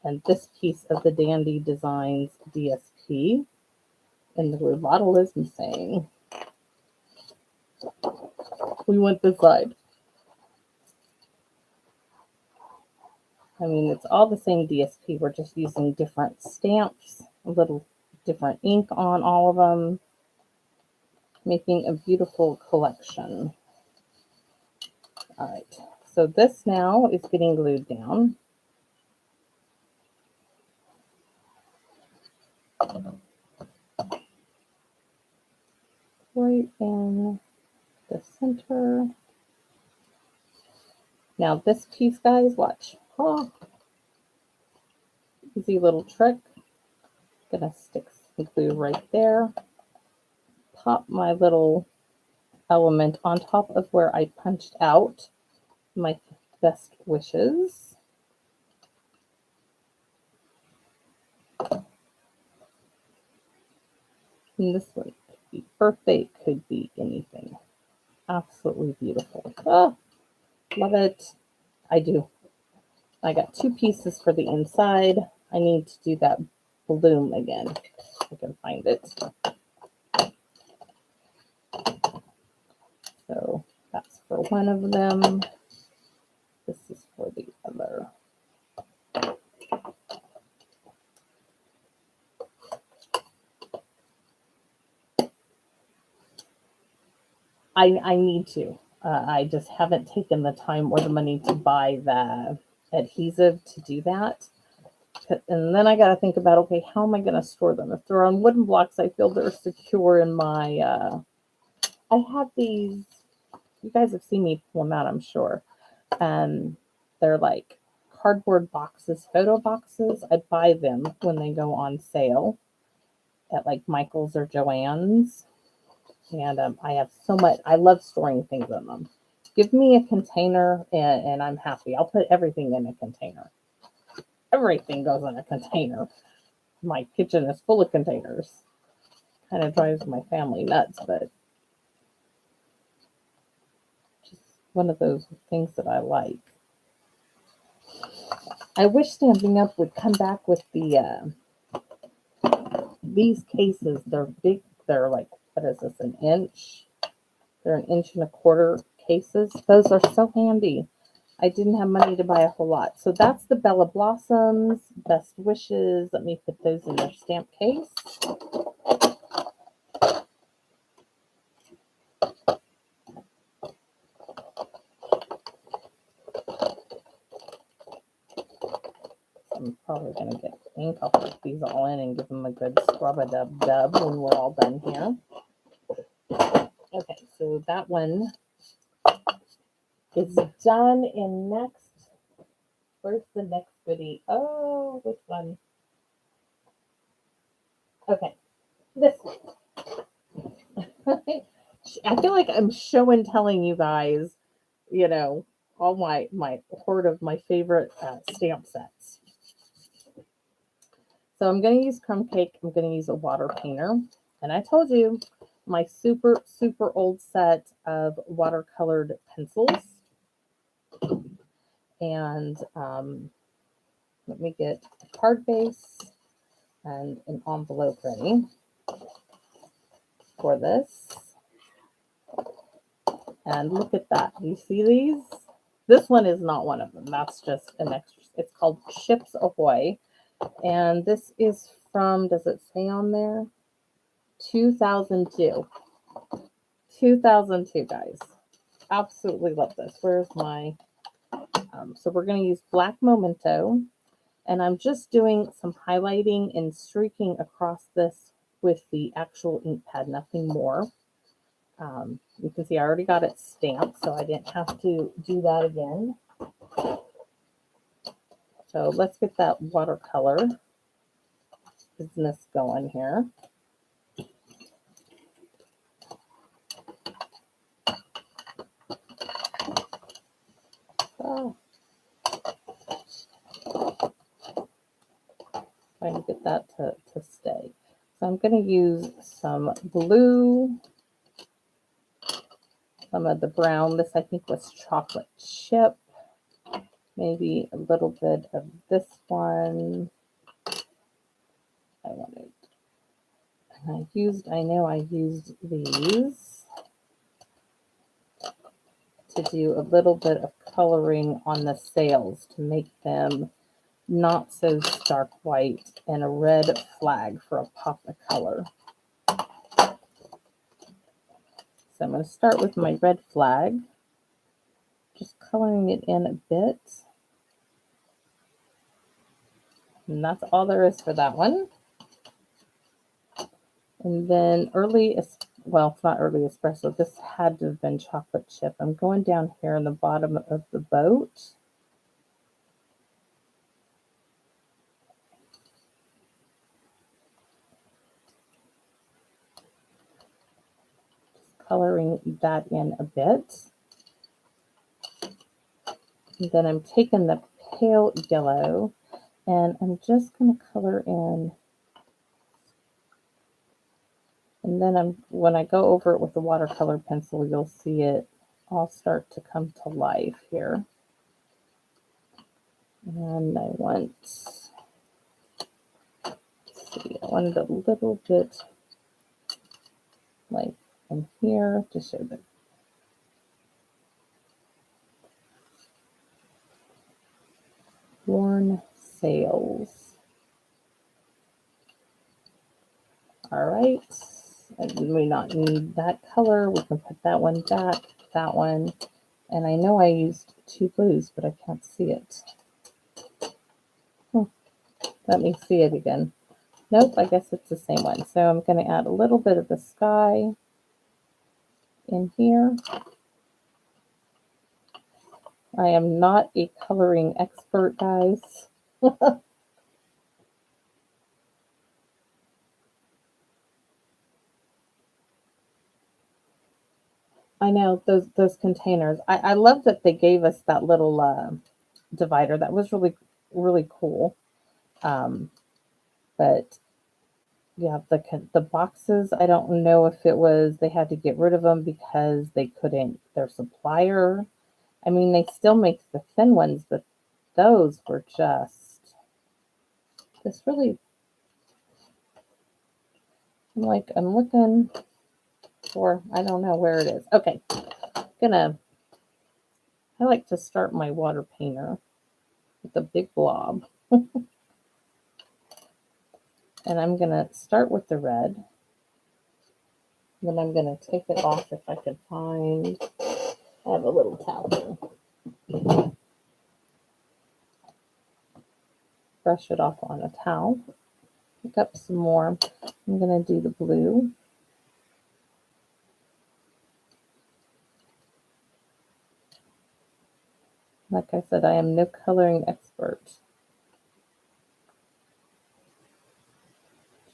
And this piece of the Dandy Designs DSP. And the glue bottle is missing. We went this side. I mean, it's all the same DSP. We're just using different stamps, a little different ink on all of them, making a beautiful collection. All right, so this now is getting glued down. Right in the center. Now this piece, guys, watch. Oh, easy little trick. Gonna stick some glue right there. Pop my little element on top of where I punched out my Best Wishes. And this one could be birthday, could be anything. Absolutely beautiful. Oh, love it. I do. I got two pieces for the inside. I need to do that bloom again. If I can find it. So that's for one of them. This is for the other. I need to. I just haven't taken the time or the money to buy the adhesive to do that. And then I got to think about, okay, how am I going to store them? If they're on wooden blocks, I feel they're secure in my, I have these, you guys have seen me pull them out, I'm sure. They're like cardboard boxes, photo boxes. I buy them when they go on sale at like Michael's or Joann's. And I have so much, I love storing things in them. Give me a container and I'm happy. I'll put everything in a container. Everything goes in a container. My kitchen is full of containers. Kind of drives my family nuts, but just one of those things that I like. I wish Stampin' Up would come back with the these cases. They're big. They're like, what is this, an inch? They're an 1.25 inch cases. Those are so handy. I didn't have money to buy a whole lot. So that's the Bella Blossoms, Best Wishes. Let me put those in their stamp case. I'm probably going to get ink. I'll put these all in and give them a good scrub-a-dub-dub when we're all done here. Okay, so that one is done. And next, where's the next goodie? Oh, which one? Okay, this one. I feel like I'm show and telling you guys, you know, all my hoard of my favorite stamp sets. So I'm going to use crumb cake. I'm going to use a water painter. And I told you my super, super old set of watercolored pencils. And let me get a card base and an envelope ready for this. And look at that. You see these? This one is not one of them. That's just an extra. It's called Ships Ahoy. And this is from, does it say on there? 2002. 2002, guys. Absolutely love this. Where's my, so we're going to use Black Memento. And I'm just doing some highlighting and streaking across this with the actual ink pad, nothing more. You can see I already got it stamped, so I didn't have to do that again. So let's get that watercolor business going here. Oh. Trying to get that to stay. So I'm going to use some blue, some of the brown. This I think was chocolate chip. Maybe a little bit of this one. I wanted, and I know I used these to do a little bit of coloring on the sails to make them not so stark white and a red flag for a pop of color. So I'm going to start with my red flag, just coloring it in a bit. And that's all there is for that one. And then well, it's not early espresso. This had to have been chocolate chip. I'm going down here in the bottom of the boat. Just coloring that in a bit. And then I'm taking the pale yellow and I'm just going to color in. And then when I go over it with the watercolor pencil, you'll see it all start to come to life here. And I wanted a little bit like in here to show the worn sails. All right. And we may not need that color. We can put that one back, that one. And I know I used two blues, but I can't see it. Let me see it again. Nope, I guess it's the same one. So I'm going to add a little bit of the sky in here. I am not a coloring expert, guys. I know those containers. I love that they gave us that little divider. That was really, really cool. But yeah, the boxes, I don't know if it was they had to get rid of them because they couldn't, their supplier. I mean, they still make the thin ones, but those were just really, I'm looking for, I don't know where it is. Okay, gonna I like to start my water painter with a big blob. And I'm going to start with the red. Then I'm going to take it off if I can find. I have a little towel here. Brush it off on a towel. Pick up some more. I'm going to do the blue. Like I said, I am no coloring expert.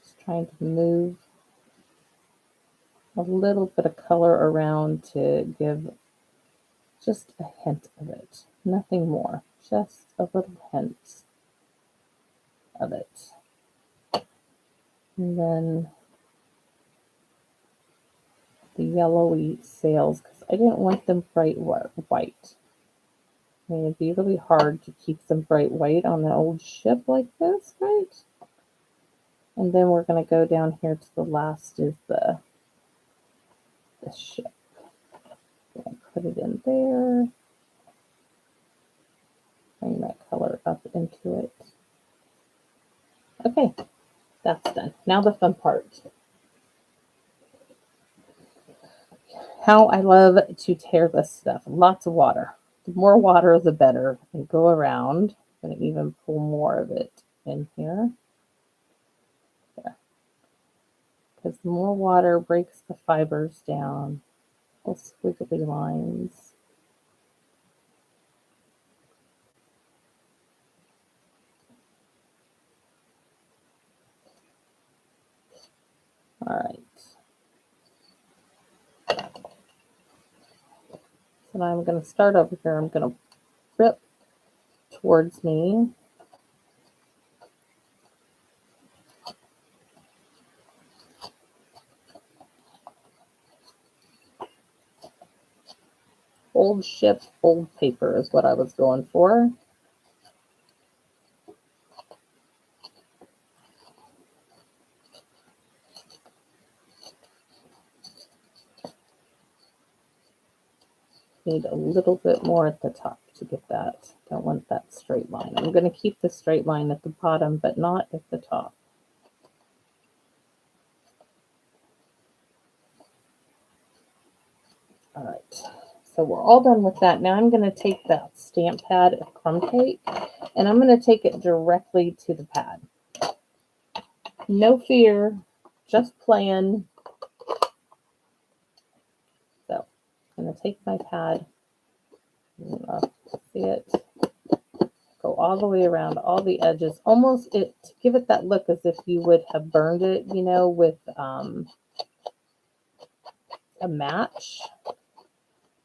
Just trying to move a little bit of color around to give just a hint of it. Nothing more. Just a little hint of it. And then the yellowy sails, because I didn't want them bright white. I mean, it'd be really hard to keep them bright white on an old ship like this, right? And then we're going to go down here to the last is the ship. Put it in there. Bring that color up into it. Okay, that's done. Now the fun part. How I love to tear this stuff. Lots of water. The more water, the better. And go around. I'm going to even pull more of it in here. There. Because the more water breaks the fibers down. Little squiggly lines. All right. So now I'm going to start over here. I'm going to rip towards me. Old ship, old paper is what I was going for. Need a little bit more at the top to get that. Don't want that straight line. I'm going to keep the straight line at the bottom, but not at the top. All right. So we're all done with that. Now I'm going to take that stamp pad of crumb cake, and I'm going to take it directly to the pad. No fear, just playing. So I'm going to take my pad. See it? Go all the way around all the edges, almost to give it that look as if you would have burned it, you know, with a match.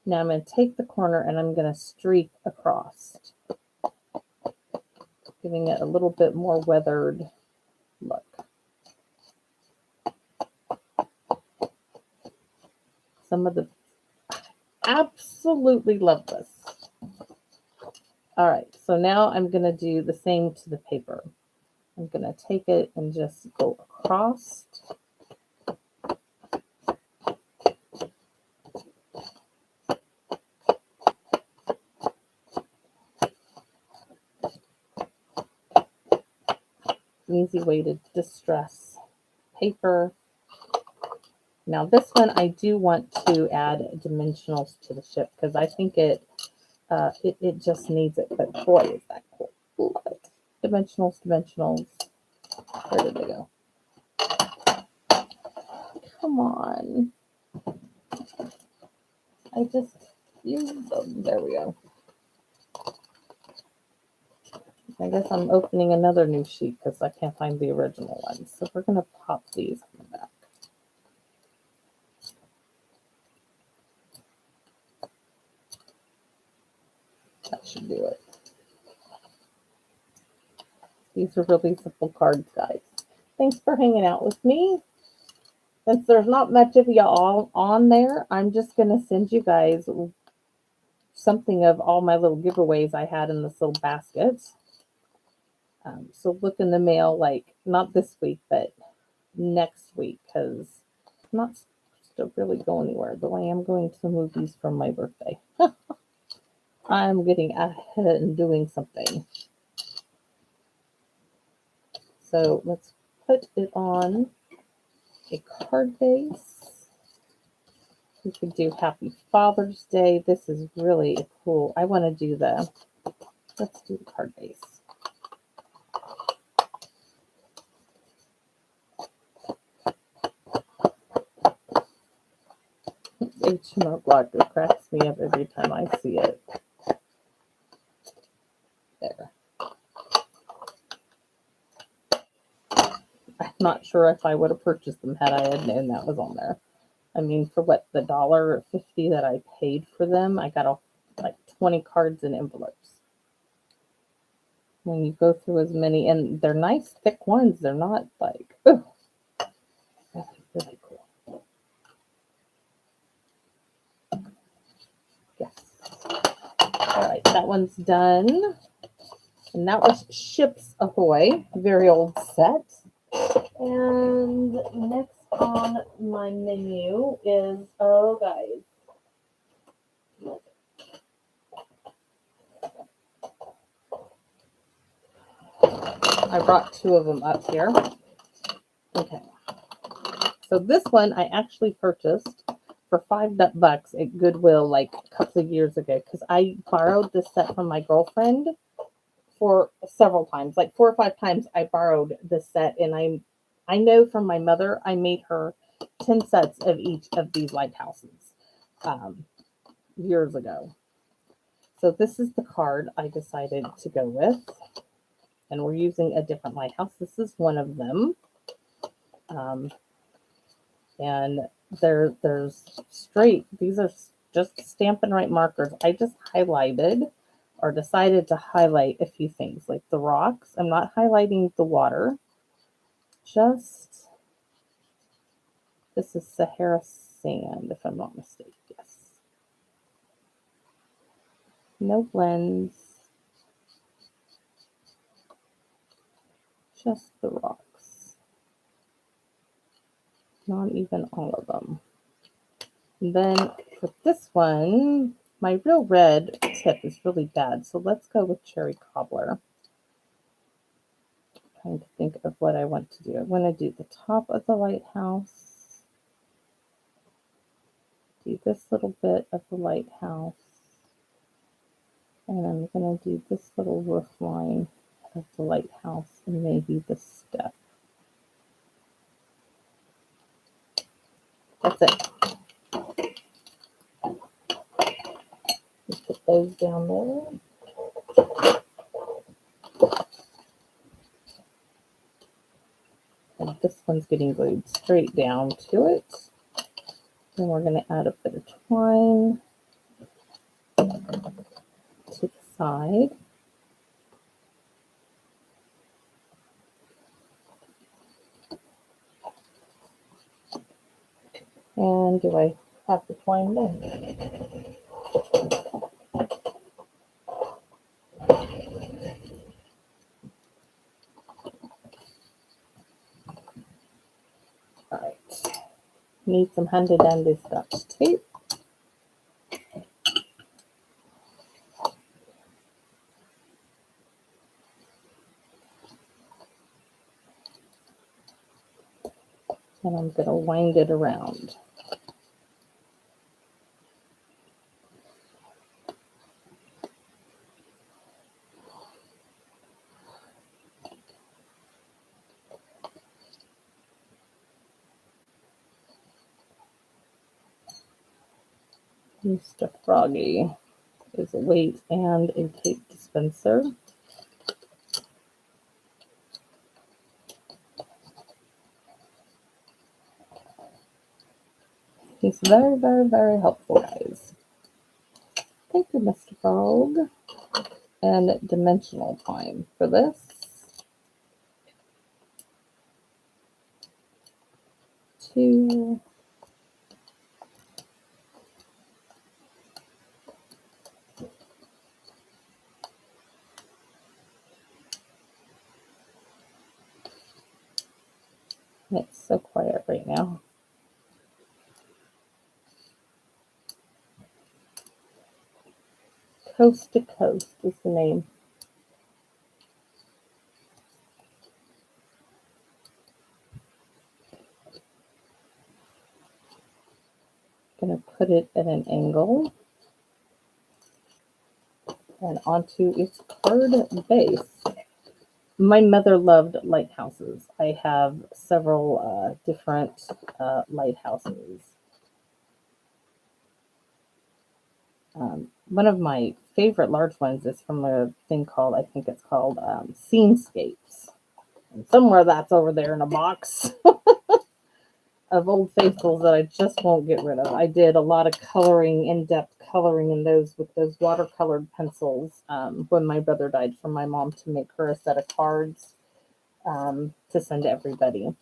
Now I'm going to take the corner and I'm going to streak across, giving it a little bit more weathered look. Absolutely love this. All right, so now I'm going to do the same to the paper. I'm going to take it and just go across. Easy way to distress paper. Now this one I do want to add dimensionals to the ship because I think it just needs it. But boy, is that cool! Love it. Dimensionals. Where did they go? Come on! I just used them. There we go. I guess I'm opening another new sheet because I can't find the original one. So we're going to pop these in the back. That should do it. These are really simple cards, guys. Thanks for hanging out with me. Since there's not much of y'all on there, I'm just going to send you guys something of all my little giveaways I had in this little basket. So look in the mail, like not this week, but next week, because I'm not supposed to really go anywhere, though I am going to the movies for my birthday. All I'm getting ahead and doing something. So let's put it on a card base. We could do Happy Father's Day. This is really cool. I want to do let's do the card base. HMO blocker cracks me up every time I see it. There. I'm not sure if I would have purchased them had I had known that was on there. I mean, for what, the $1.50 that I paid for them, I got like 20 cards and envelopes. When you go through as many, and they're nice thick ones. They're not like, oh, really cool. Yes. All right, that one's done. And that was Ships Ahoy, very old set. And next on my menu is, oh guys, I brought two of them up here. Okay. So this one I actually purchased for $5 at Goodwill like a couple of years ago because I borrowed this set from my girlfriend for several times, like 4 or 5 times I borrowed this set, and I know from my mother I made her 10 sets of each of these lighthouses years ago. So this is the card I decided to go with, and we're using a different lighthouse. This is one of them, and there's straight. These are just Stampin' Right markers. I just highlighted or decided to highlight a few things like the rocks. I'm not highlighting the water. Just, this is Sahara sand, if I'm not mistaken. Yes. No blends. Just the rocks. Not even all of them. And then for this one, my real red tip is really bad. So let's go with Cherry Cobbler. I'm trying to think of what I want to do. I want to do the top of the lighthouse. Do this little bit of the lighthouse. And I'm going to do this little roof line of the lighthouse and maybe the step. That's it. Just put those down there. And this one's getting glued straight down to it. Then we're going to add a bit of twine to the side. And do I have the twine there? All right. Need some handy dandy Scotch tape. And I'm going to wind it around. Mr. Froggy is a weight and a tape dispenser. He's very, very, very helpful, guys. Thank you, Mr. Frog. And dimensional time for this. Two. It's so quiet right now. Coast to Coast is the name. Going to put it at an angle and onto its card base. My mother loved lighthouses. I have several different lighthouses. One of my favorite large ones is from a thing called, I think it's called Scenescapes. And somewhere that's over there in a box of Old Faithfuls that I just won't get rid of. I did a lot of coloring, in-depth coloring in those with those watercolored pencils when my brother died, for my mom to make her a set of cards to send to everybody.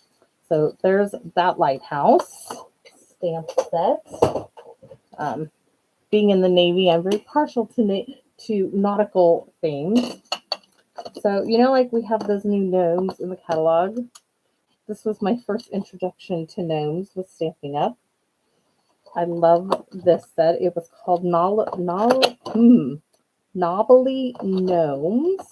So there's that lighthouse stamp set. Being in the Navy, I'm very partial to nautical themes. So, you know, like we have those new gnomes in the catalog. This was my first introduction to gnomes with Stampin' Up. I love this set. It was called Knobbly Gnomes.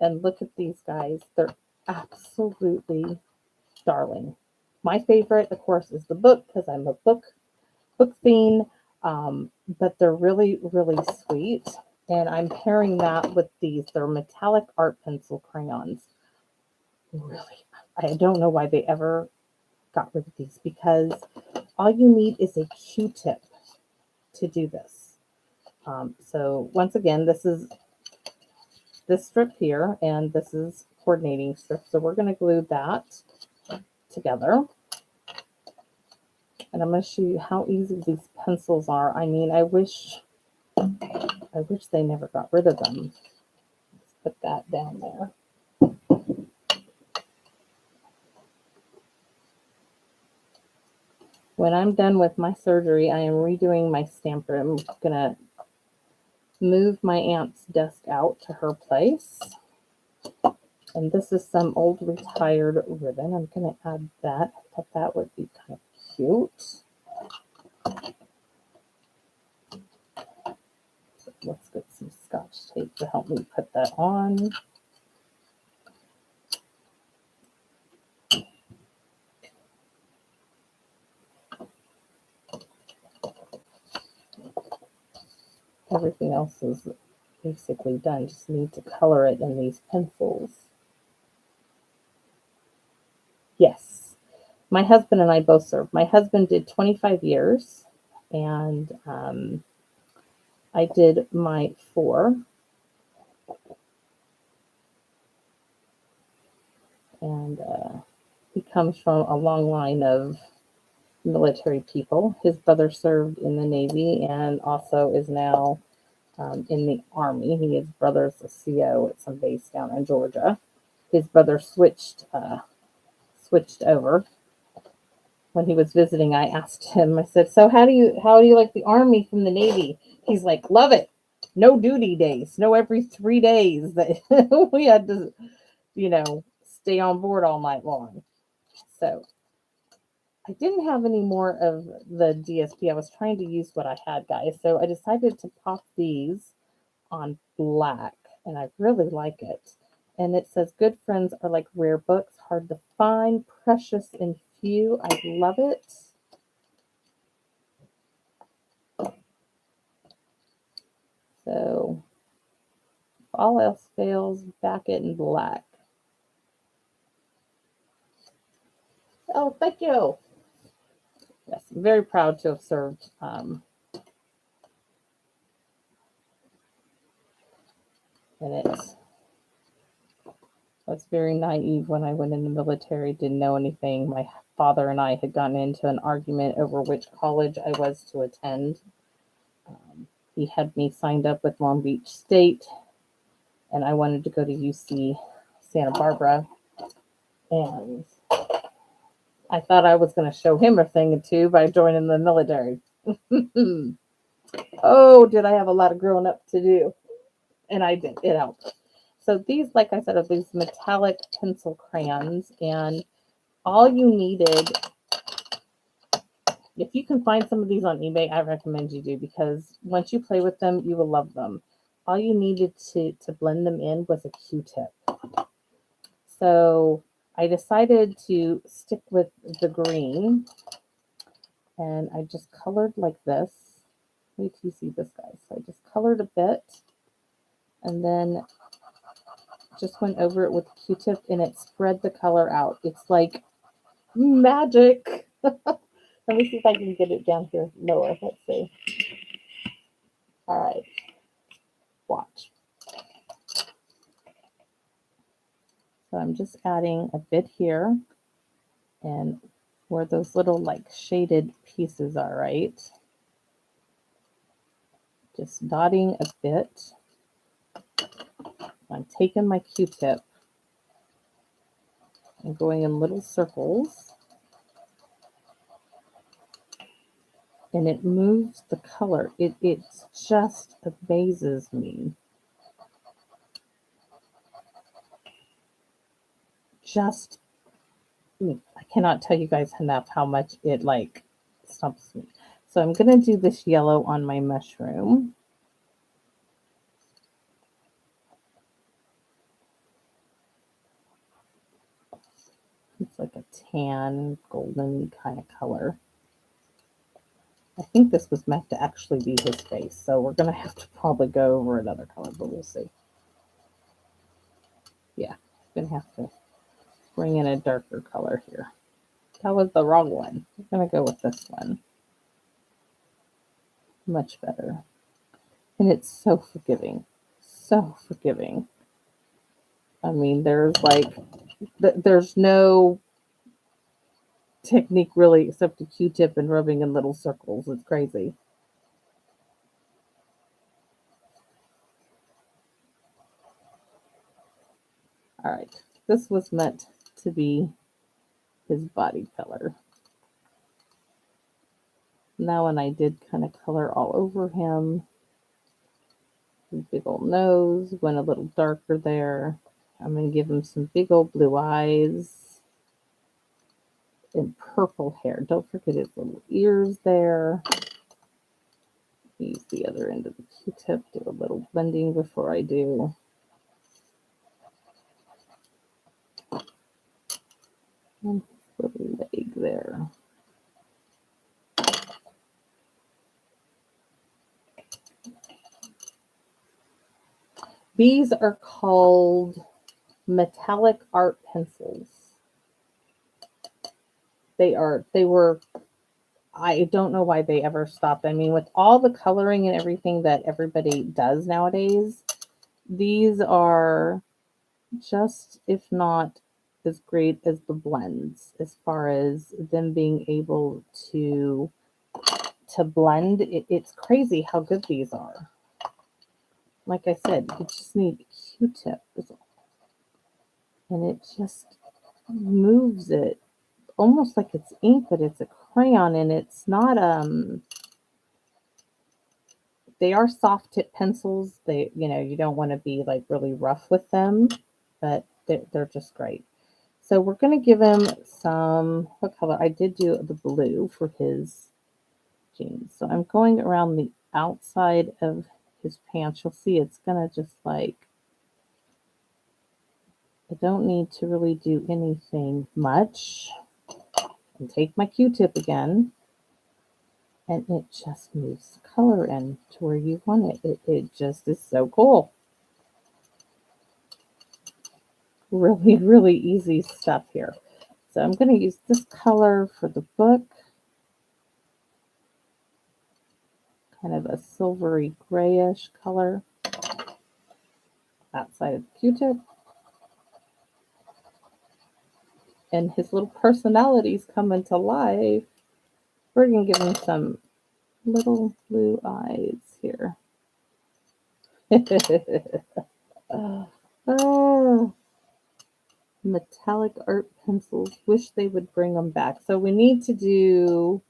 And look at these guys. They're absolutely darling. My favorite, of course, is the book, because I'm a book fiend. But they're really, really sweet. And I'm pairing that with these. They're metallic art pencil crayons. Really, I don't know why they ever got rid of these, because all you need is a Q-tip to do this. So once again, this is this strip here, and this is coordinating strip. So we're going to glue that together. And I'm going to show you how easy these pencils are. I mean, I wish they never got rid of them. Let's put that down there. When I'm done with my surgery, I am redoing my stamper. I'm going to move my aunt's desk out to her place. And this is some old retired ribbon. I'm going to add that. I thought that would be kind of cute. Let's get some Scotch tape to help me put that on. Everything else is basically done. Just need to color it in these pencils. Yes, my husband and I both served. My husband did 25 years, and I did my 4. And he comes from a long line of military people. His brother served in the Navy and also is now in the Army. His brother's a CO at some base down in Georgia. His brother switched over. When he was visiting, I asked him, I said, so how do you like the Army from the Navy? He's like, love it. No duty days. No every 3 days that we had to, stay on board all night long. So I didn't have any more of the DSP. I was trying to use what I had, guys. So I decided to pop these on black, and I really like it. And it says, good friends are like rare books, hard to find, precious and few. I love it. So if all else fails, back it in black. Oh, thank you. Yes, I'm very proud to have served. And I was very naive when I went in the military, didn't know anything. My father and I had gotten into an argument over which college I was to attend. He had me signed up with Long Beach State, and I wanted to go to UC Santa Barbara. And I thought I was going to show him a thing or two by joining the military. Oh, did I have a lot of growing up to do? And I did. It helped. So these, like I said, are these metallic pencil crayons, and all you needed If you can find some of these on eBay, I recommend you do, because once you play with them, you will love them. All you needed to blend them in was a Q-tip. So I decided to stick with the green, and I just colored like this. Wait till you see this, guys. So I just colored a bit and then just went over it with a Q-tip, and it spread the color out. It's like magic. Let me see if I can get it down here lower. Let's see. All right. Watch. So I'm just adding a bit here, and where those little like shaded pieces are, right? Just dotting a bit. I'm taking my Q-tip and going in little circles, and it moves the color. It just amazes me. Just, I cannot tell you guys enough how much it like stumps me. So I'm going to do this yellow on my mushroom. It's like a tan, golden kind of color. I think this was meant to actually be his face, so we're going to have to probably go over another color, but we'll see. Yeah, I'm going to have to bring in a darker color here. That was the wrong one. I'm going to go with this one. Much better. And it's so forgiving. So forgiving. I mean, there's like, there's no technique really except a Q-tip and rubbing in little circles. It's crazy. All right. This was meant to be his body color. Now when I did kind of color all over him, his big old nose went a little darker there. I'm going to give him some big old blue eyes and purple hair. Don't forget his little ears there. Use the other end of the Q-tip, do a little blending before I do. And little leg there. These are called metallic art pencils. They were, I don't know why they ever stopped. I mean, with all the coloring and everything that everybody does nowadays, these are just, if not as great as the blends, as far as them being able to blend. It's crazy how good these are. Like I said, you just need a Q-tip, and it just moves it almost like it's ink, but it's a crayon, and it's not they are soft tip pencils. They, you don't want to be like really rough with them, but they're just great. So we're going to give him some, what color? I did do the blue for his jeans. So I'm going around the outside of his pants. You'll see it's going to just like, I don't need to really do anything much. And take my Q-tip again, and it just moves the color in to where you want it. It just is so cool. Really, really easy stuff here. So I'm going to use this color for the book. Kind of a silvery grayish color. Outside of the Q-tip. And his little personalities come into life. We're going to give him some little blue eyes here. Oh, metallic art pencils. Wish they would bring them back. So we need to do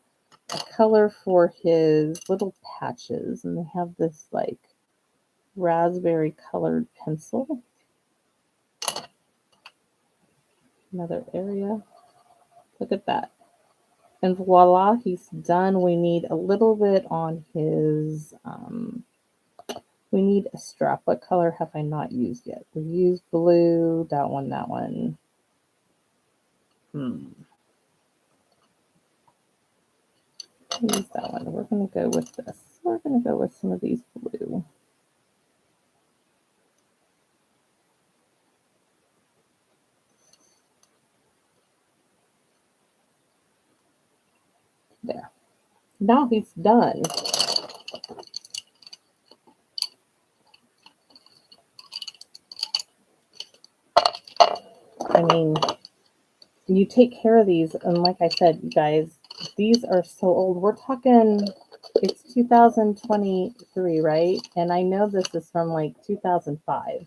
a color for his little patches. And they have this like raspberry colored pencil. Another area. Look at that. And voila, he's done. We need a little bit on his, we need a strap. What color have I not used yet? We used blue, that one. Use that one. We're going to go with this. We're going to go with some of these blue. There. Now he's done. I mean, you take care of these, and like I said, you guys, these are so old. We're talking, it's 2023, right? And I know this is from like 2005,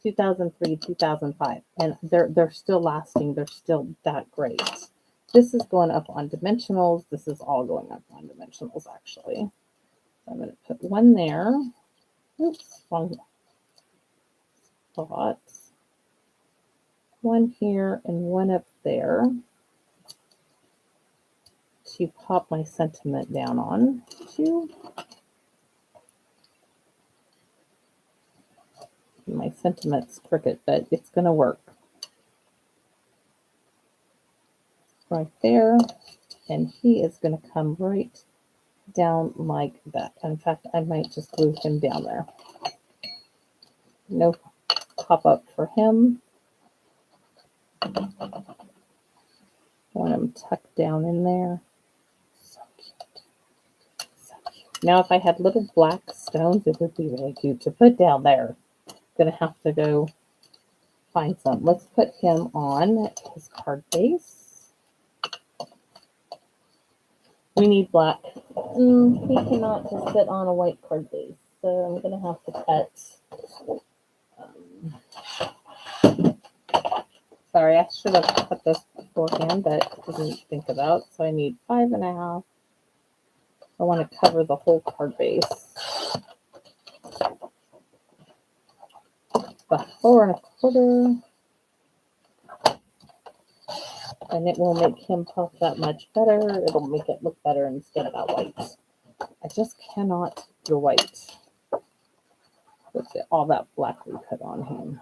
2003, 2005, and they're still lasting. They're still that great. This is going up on dimensionals. This is all going up on dimensionals, actually. So I'm going to put one there. Oops, wrong spot. One here and one up there to pop my sentiment down on. My sentiment's crooked, but it's going to work. Right there. And he is going to come right down like that. In fact, I might just glue him down there. No pop up for him. Want him tucked down in there. So cute. So cute. Now, if I had little black stones, it would be really cute to put down there. Gonna have to go find some. Let's put him on his card base. We need black. He cannot just sit on a white card base, so I'm gonna have to cut. Sorry, I should have cut this beforehand, but didn't think about. So I need 5.5. I want to cover the whole card base. About 4.25. And it will make him puff that much better. It'll make it look better instead of that white. I just cannot do white with all that black we put on him.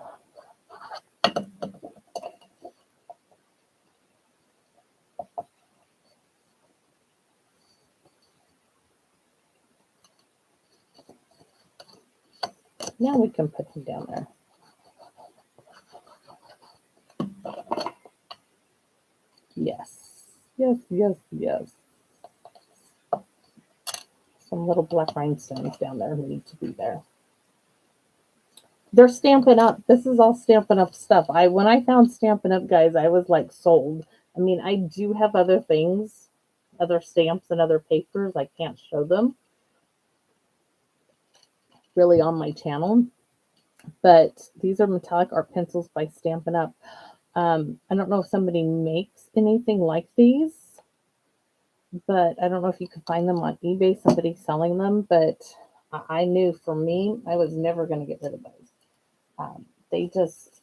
Now we can put him down there. Yes. Yes, yes, yes. Some little black rhinestones down there need to be there. They're Stampin' Up. This is all Stampin' Up stuff. When I found Stampin' Up, guys, I was like sold. I mean, I do have other things, other stamps and other papers. I can't show them really on my channel. But these are metallic art pencils by Stampin' Up. I don't know if somebody makes anything like these, but I don't know if you can find them on eBay, somebody selling them. But I knew for me, I was never going to get rid of those. They just,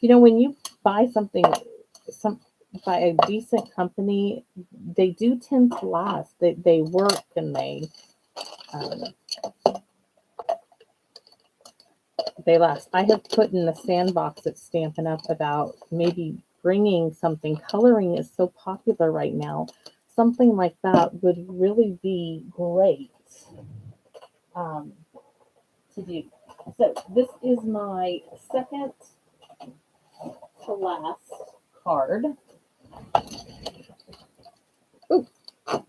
when you buy something, by a decent company, they do tend to last. They work and they last. I have put in the sandbox at Stampin' Up about maybe bringing something. Coloring is so popular right now. Something like that would really be great to do. So this is my second to last card. Ooh, I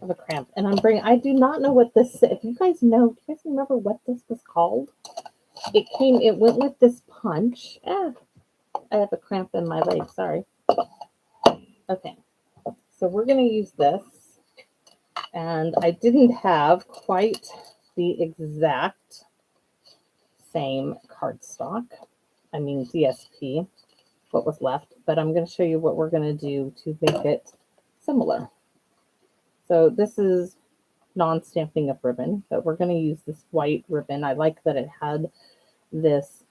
have a cramp. And I do not know what this, if you guys know, do you guys remember what this was called? It went with this punch. I have a cramp in my leg, sorry. Okay, so we're going to use this. And I didn't have quite the exact same cardstock. I mean DSP, what was left. But I'm going to show you what we're going to do to make it similar. So this is non-Stampin' Up ribbon, but we're going to use this white ribbon. I like that it had this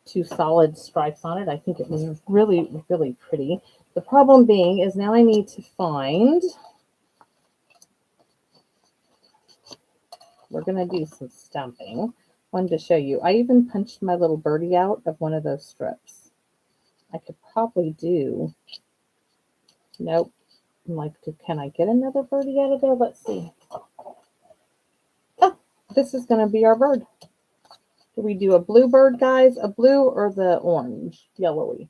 two solid stripes on it. I think it was really, really pretty. The problem being is now I need to find, we're going to do some stamping. Wanted to show you. I even punched my little birdie out of one of those strips. I could probably do, nope. I'm like, can I get another birdie out of there? Let's see. Oh, this is going to be our bird. Do we do a blue bird, guys? A blue or the orange, yellowy?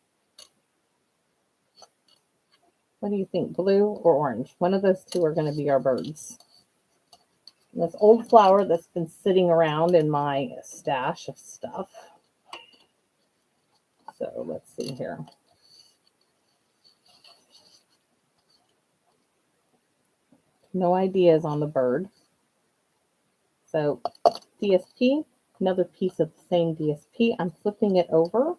What do you think, blue or orange? One of those two are going to be our birds. And this old flower that's been sitting around in my stash of stuff. So let's see here. No ideas on the bird. So DSP, another piece of the same DSP. I'm flipping it over.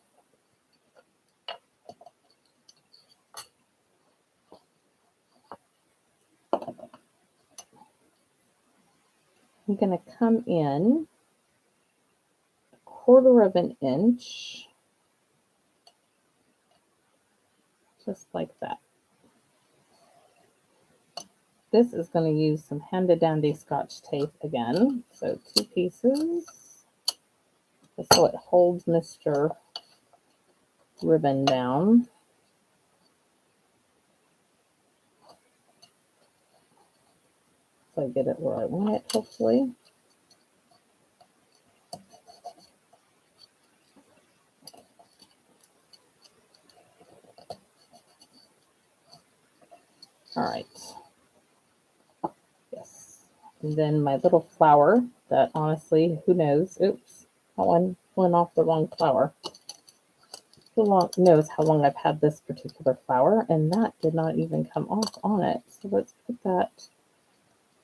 I'm going to come in 1/4 of an inch, just like that. This is going to use some handy dandy Scotch tape again. So 2 pieces, just so it holds Mr. Ribbon down. So I get it where I want it, hopefully. All right. Yes. And then my little flower that honestly, who knows? Oops, that one went off the wrong flower. Who knows how long I've had this particular flower, and that did not even come off on it. So let's put that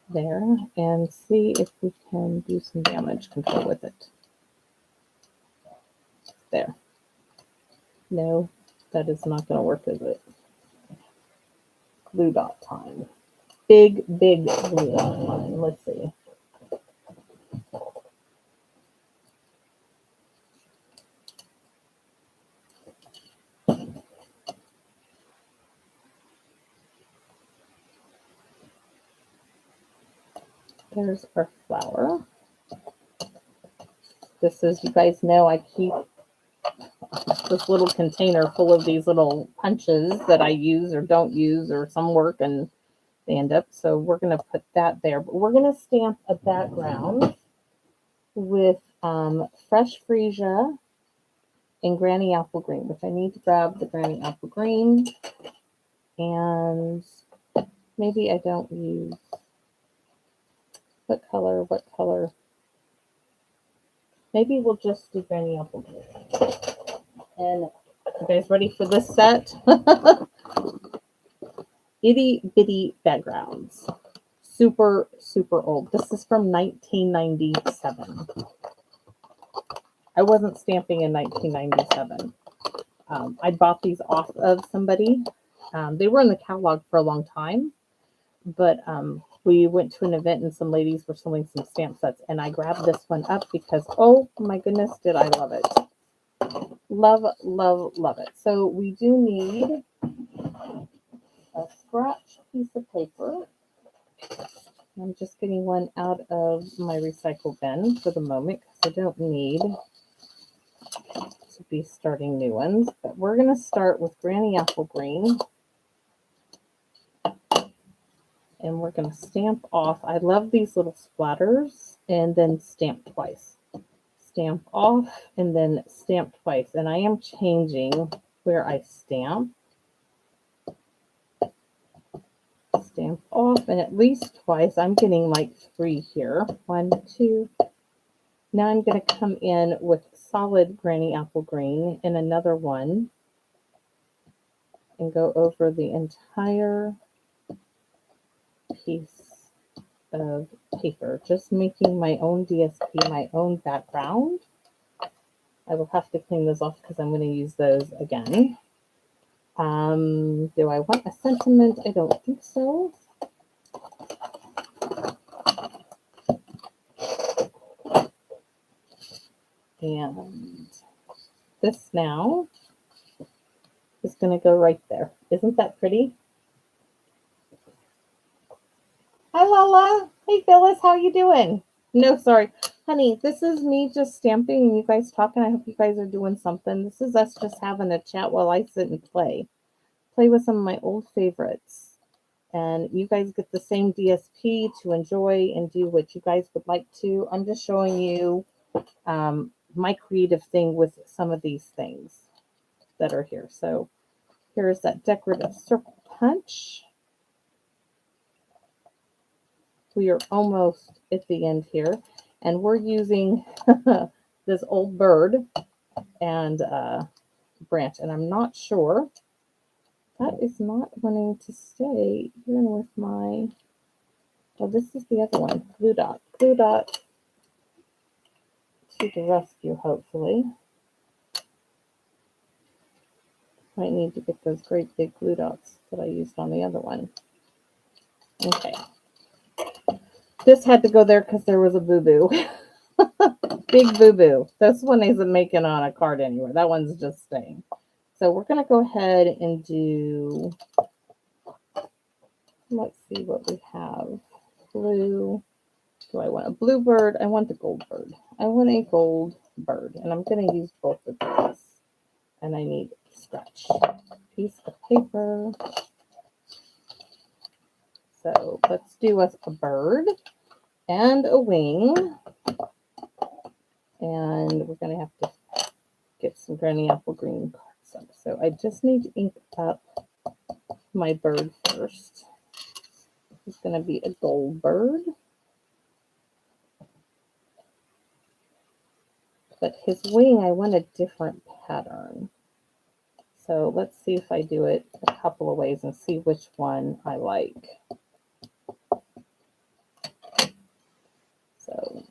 there and see if we can do some damage control with it. There. No, that is not going to work, is it? Glue dot time. Big glue dot time. Let's see. There's our flower. This is, you guys know, I keep this little container full of these little punches that I use or don't use, or some work and they end up. So we're going to put that there. But we're going to stamp a background with fresh freesia and granny apple green, which I need to grab the granny apple green. And maybe I don't use, what color? Maybe we'll just do granny apple green. And you guys ready for this set? Itty bitty backgrounds. Super, super old. This is from 1997. I wasn't stamping in 1997. I bought these off of somebody. They were in the catalog for a long time, but we went to an event and some ladies were selling some stamp sets, and I grabbed this one up because, oh my goodness, did I love it. Love, love, love it. So we do need a scratch piece of paper. I'm just getting one out of my recycle bin for the moment because I don't need to be starting new ones. But we're going to start with granny apple green. And we're going to stamp off. I love these little splatters, and then stamp twice. Stamp off and then stamp twice. And I am changing where I stamp. Stamp off and at least twice. I'm getting like 3 here. 1, 2. Now I'm going to come in with solid granny apple green and another one and go over the entire piece of paper, just making my own DSP, my own background. I will have to clean those off because I'm going to use those again. Do I want a sentiment? I don't think so. And this now is going to go right there. Isn't that pretty? Hi, Lala. Hey, Phyllis. How you doing? No, sorry. Honey, this is me just stamping and you guys talking. I hope you guys are doing something. This is us just having a chat while I sit and play. Play with some of my old favorites. And you guys get the same DSP to enjoy and do what you guys would like to. I'm just showing you my creative thing with some of these things that are here. So here's that decorative circle punch. We are almost at the end here. And we're using this old bird and branch. And I'm not sure. That is not wanting to stay even with my... Oh, this is the other one. Glue dot. Glue dot to the rescue, hopefully. Might need to get those great big glue dots that I used on the other one. Okay. This had to go there because there was a boo-boo. Big boo-boo. This one isn't making on a card anywhere. That one's just staying. So we're going to go ahead and do... Let's see what we have. Blue. Do I want a blue bird? I want the gold bird. I want a gold bird. And I'm going to use both of these. And I need a scratch piece of paper. So let's do us a bird and a wing. And we're going to have to get some Granny Apple Green cardstock. So I just need to ink up my bird first. It's going to be a gold bird. But his wing, I want a different pattern. So let's see if I do it a couple of ways and see which one I like. So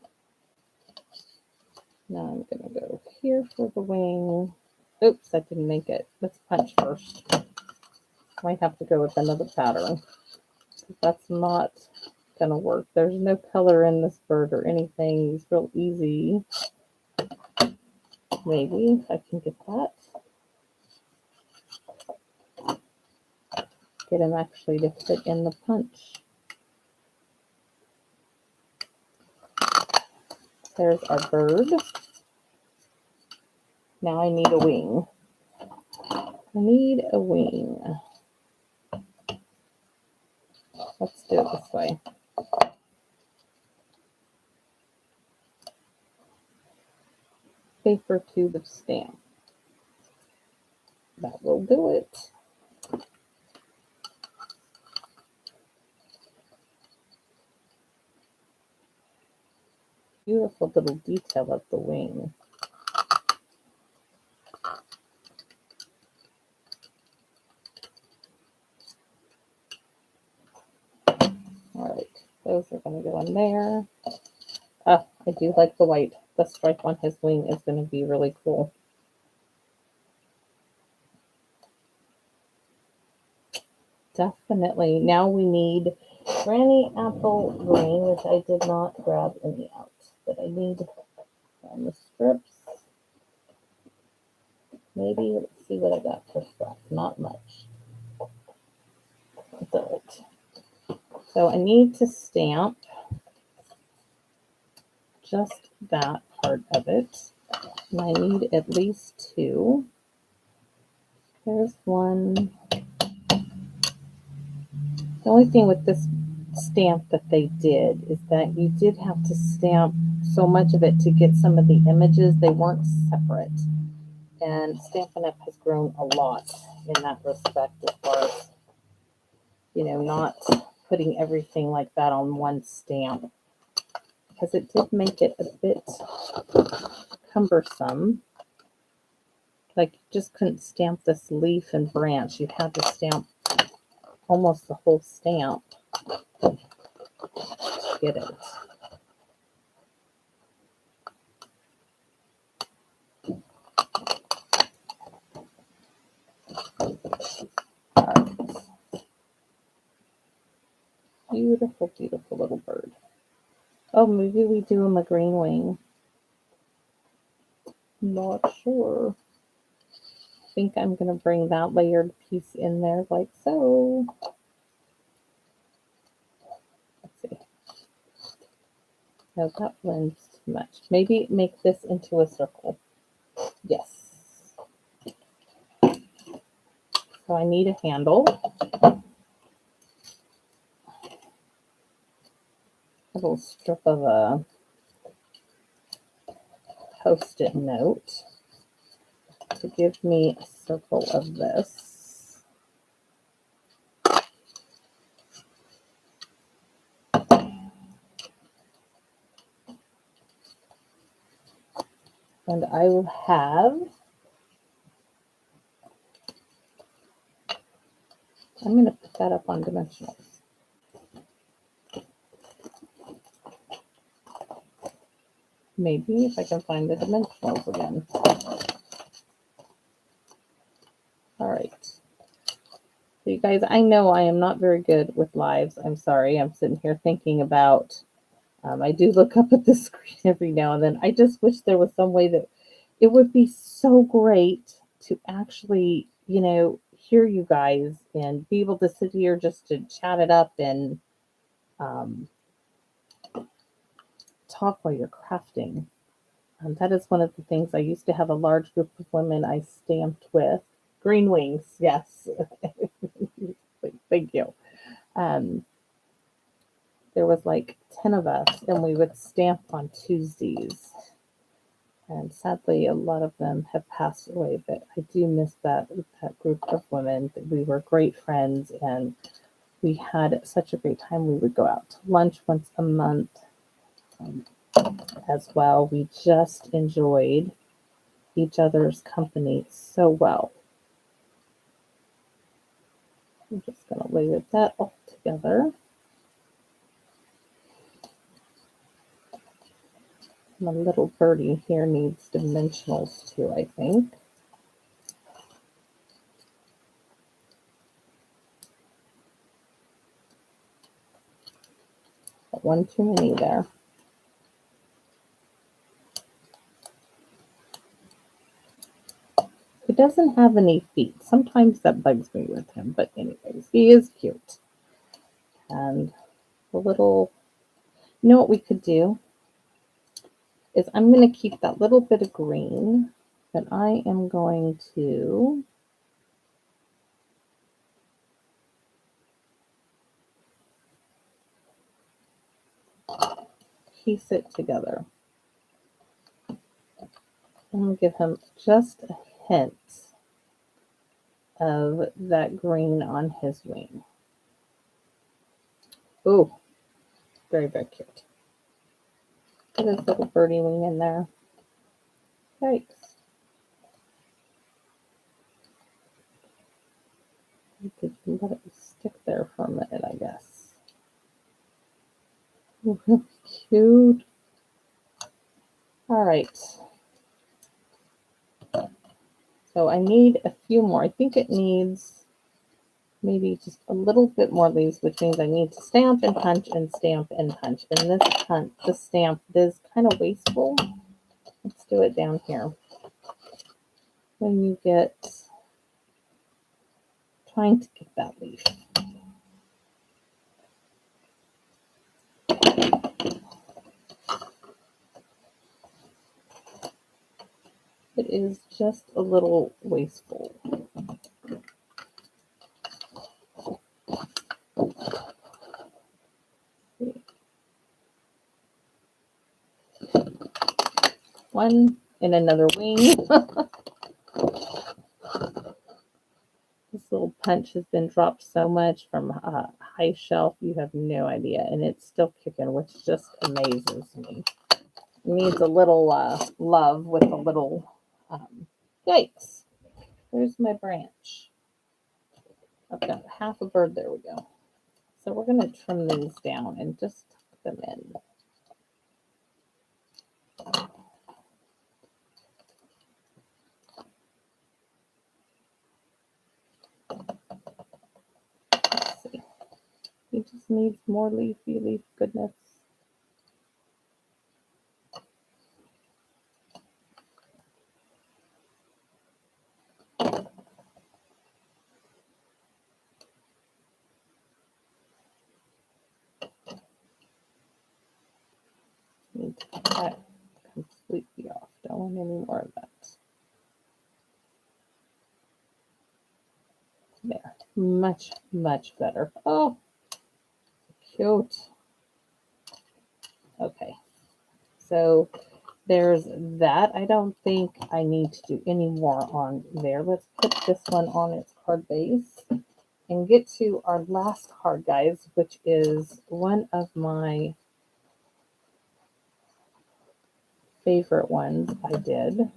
now I'm going to go here for the wing. Oops, I didn't make it. Let's punch first. Might have to go with another pattern. That's not going to work. There's no color in this bird or anything. It's real easy. Maybe if I can get that. Get him actually to fit in the punch. There's our bird. Now I need a wing. I need a wing. Let's do it this way. Paper tube of stamp. That will do it. Beautiful little detail of the wing. All right, those are going to go in there. Ah, I do like the white. The stripe on his wing is going to be really cool. Definitely. Now we need Granny Apple Green, which I did not grab any out, but I need on the strips. Maybe, let's see what I got for scraps. Not much. That's all right. So I need to stamp just that part of it. And I need at least two. There's one. The only thing with this stamp that they did is that you did have to stamp so much of it to get some of the images. They weren't separate. And Stampin' Up! Has grown a lot in that respect as far as, you know, not putting everything like that on one stamp. Because it did make it a bit cumbersome. Like, you just couldn't stamp this leaf and branch. You had to stamp almost the whole stamp to get it. Beautiful, beautiful little bird. Oh, maybe we do him a green wing. Not sure. think I'm going to bring that layered piece in there like so. Let's see. No, that blends too much. Maybe make this into a circle. Yes. So I need a handle. A little strip of a Post-it note to give me a circle of this. And I will have, I'm going to put that up on dimensionals. Maybe if I can find the dimensionals again. All right. So you guys, I know I am not very good with lives. I'm sorry. I'm sitting here thinking about, I do look up at the screen every now and then. I just wish there was some way that it would be so great to actually, you know, hear you guys and be able to sit here just to chat it up and talk while you're crafting. That is one of the things. I used to have a large group of women I stamped with. Green wings, yes. Thank you. There was like 10 of us, and we would stamp on Tuesdays. And sadly, a lot of them have passed away, but I do miss that group of women. We were great friends, and we had such a great time. We would go out to lunch once a month as well. We just enjoyed each other's company so well. I'm just going to layer that all together. My little birdie here needs dimensionals too, I think. One too many there. He doesn't have any feet. Sometimes that bugs me with him, but anyways, he is cute. And a little, you know what we could do is I'm going to keep that little bit of green, but I am going to piece it together. I'm going to give him just a hint of that green on his wing. Oh, very, very cute. Put his little birdie wing in there. Yikes. You could let it stick there for a minute, I guess. Really cute. All right. So I need a few more. I think it needs maybe just a little bit more leaves, which means I need to stamp and punch and stamp and punch. And this stamp is kind of wasteful. Let's do it down here. When you get, trying to get that leaf. It is just a little wasteful. One in another wing. This little punch has been dropped so much from a high shelf, you have no idea. And it's still kicking, which just amazes me. It needs a little love with a little, yikes. Where's my branch? I've got half a bird. There we go. So we're going to trim these down and just tuck them in. Let's see. He just needs more leafy leaf goodness. and take that completely off. Don't want any more of that. There. Much, much better. Oh, cute. Okay. So there's that. I don't think I need to do any more on there. Let's put this one on its card base and get to our last card, guys, which is one of my favorite ones I did.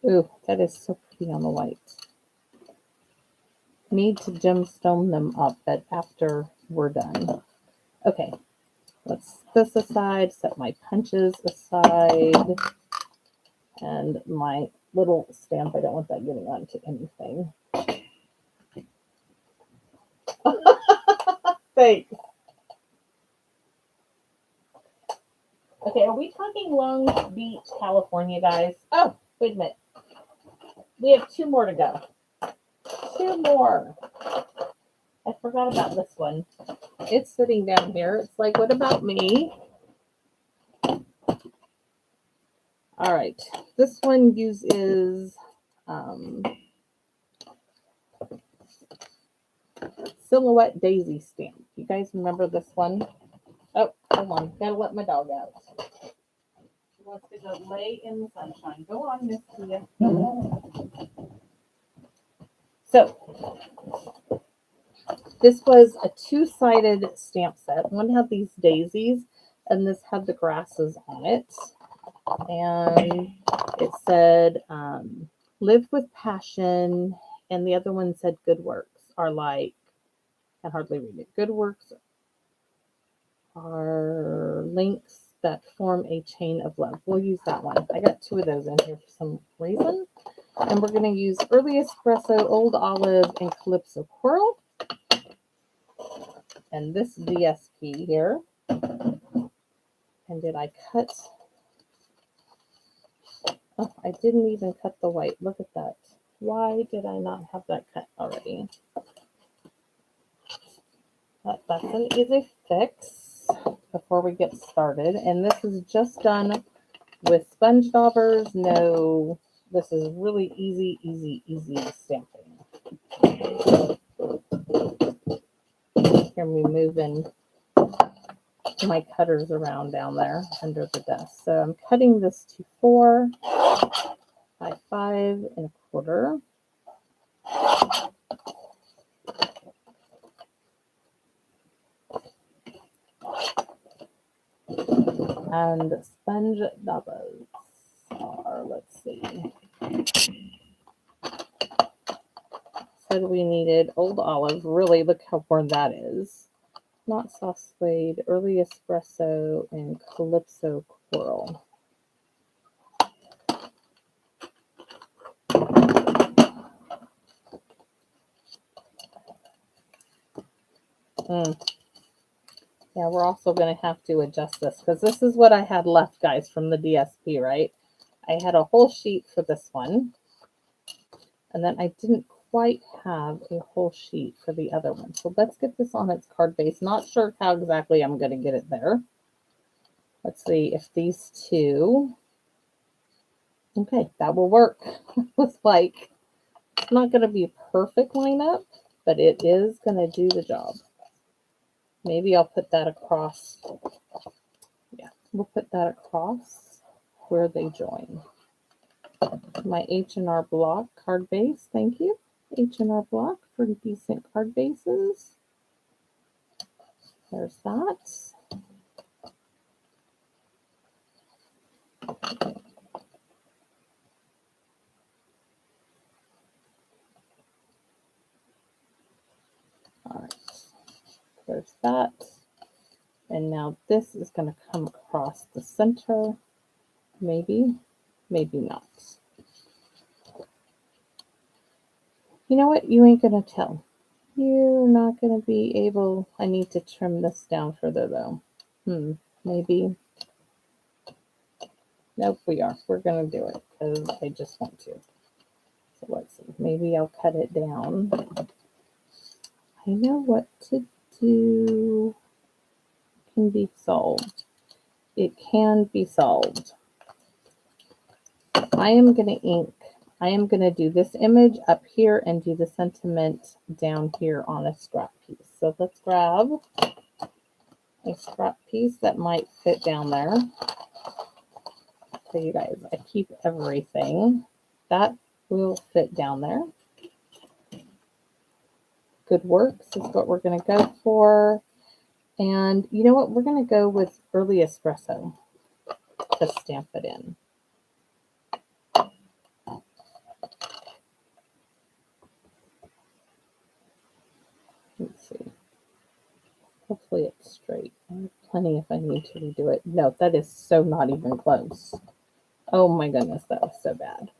Ooh, that is so pretty on the white. Need to gemstone them up, but after we're done. Okay, let's set this aside, set my punches aside, and my little stamp. I don't want that getting onto anything. Thanks. Okay, are we talking Long Beach, California, guys? Oh, wait a minute. We have 2 more to go. 2 more. I forgot about this one. It's sitting down here. It's like, what about me? All right. This one uses Silhouette Daisy stamp. You guys remember this one? Oh, hold on. Gotta let my dog out. She wants to go lay in the sunshine. Go on, Miss Tia. So, this was a 2-sided stamp set. One had these daisies, and this had the grasses on it. And it said, live with passion. And the other one said, good works are like, I can hardly read it. Good works are links that form a chain of love. We'll use that one. I got 2 of those in here for some reason. And we're going to use Early Espresso, Old Olive, and Calypso Coral. And this DSP here. And did I cut? Oh, I didn't even cut the white. Look at that. Why did I not have that cut already? That's an easy fix before we get started. And this is just done with sponge daubers. No, this is really easy stamping. Here me moving my cutters around down there under the desk. So I'm cutting this to 4 by 5 1/4. And sponge daubers are, let's see. Said we needed Old Olive. Really, look how worn that is. Not soft suede, Early Espresso, and Calypso Coral. Yeah, we're also going to have to adjust this because this is what I had left, guys, from the DSP, right? I had a whole sheet for this one. And then I didn't quite have a whole sheet for the other one. So let's get this on its card base. Not sure how exactly I'm going to get it there. Let's see if these 2. Okay, that will work. Looks like it's not going to be a perfect lineup, but it is going to do the job. Maybe I'll put that across. Yeah, we'll put that across where they join. My H&R Block card base. Thank you, H&R Block, for decent card bases. There's that. All right, there's that. And now this is going to come across the center. Maybe, maybe not. You know what? You ain't going to tell. You're not going to be able. I need to trim this down further, though. Maybe. Nope, we are. We're going to do it because I just want to. So let's see. Maybe I'll cut it down. I I know what to do. Can be solved. It can be solved. I am going to ink. I am going to do this image up here and do the sentiment down here on a scrap piece. So let's grab a scrap piece that might fit down there. So you guys, I keep everything. That will fit down there. Good Works is what we're going to go for. And you know what? We're going to go with Early Espresso to stamp it in. Let's see. Hopefully it's straight. I have plenty if I need to redo it. No, that is so not even close. Oh my goodness, that was so bad.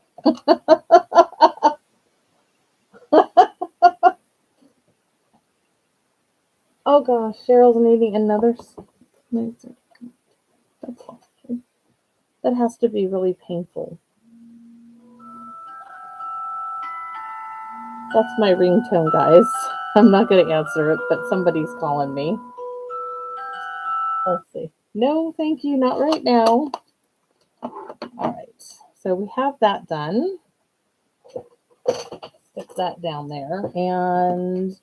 Oh gosh, Cheryl's needing another. That's awful. That has to be really painful. That's my ringtone, guys. I'm not going to answer it, but somebody's calling me. Let's see. No, thank you. Not right now. All right. So we have that done. Stick that down there. And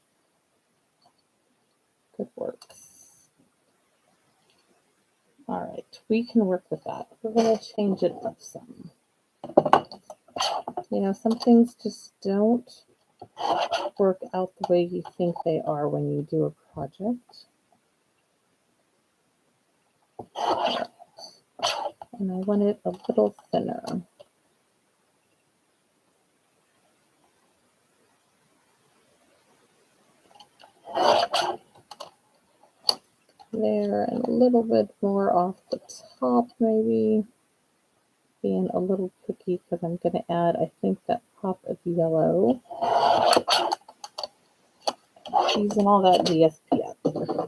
Good Works. All right. We can work with that. We're going to change it up some. You know, some things just don't work out the way you think they are when you do a project. And I want it a little thinner. There, and a little bit more off the top, maybe. Being a little picky because I'm going to add, I think, that pop of yellow. Using all that DSP up there.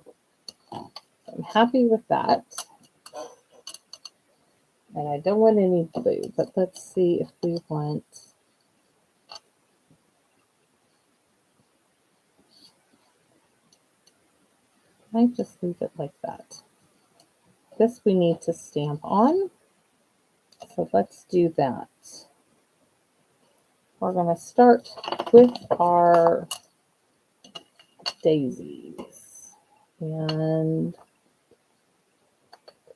I'm happy with that. And I don't want any blue, but let's see if we want. I just leave it like that. This we need to stamp on. So let's do that. We're going to start with our daisies. And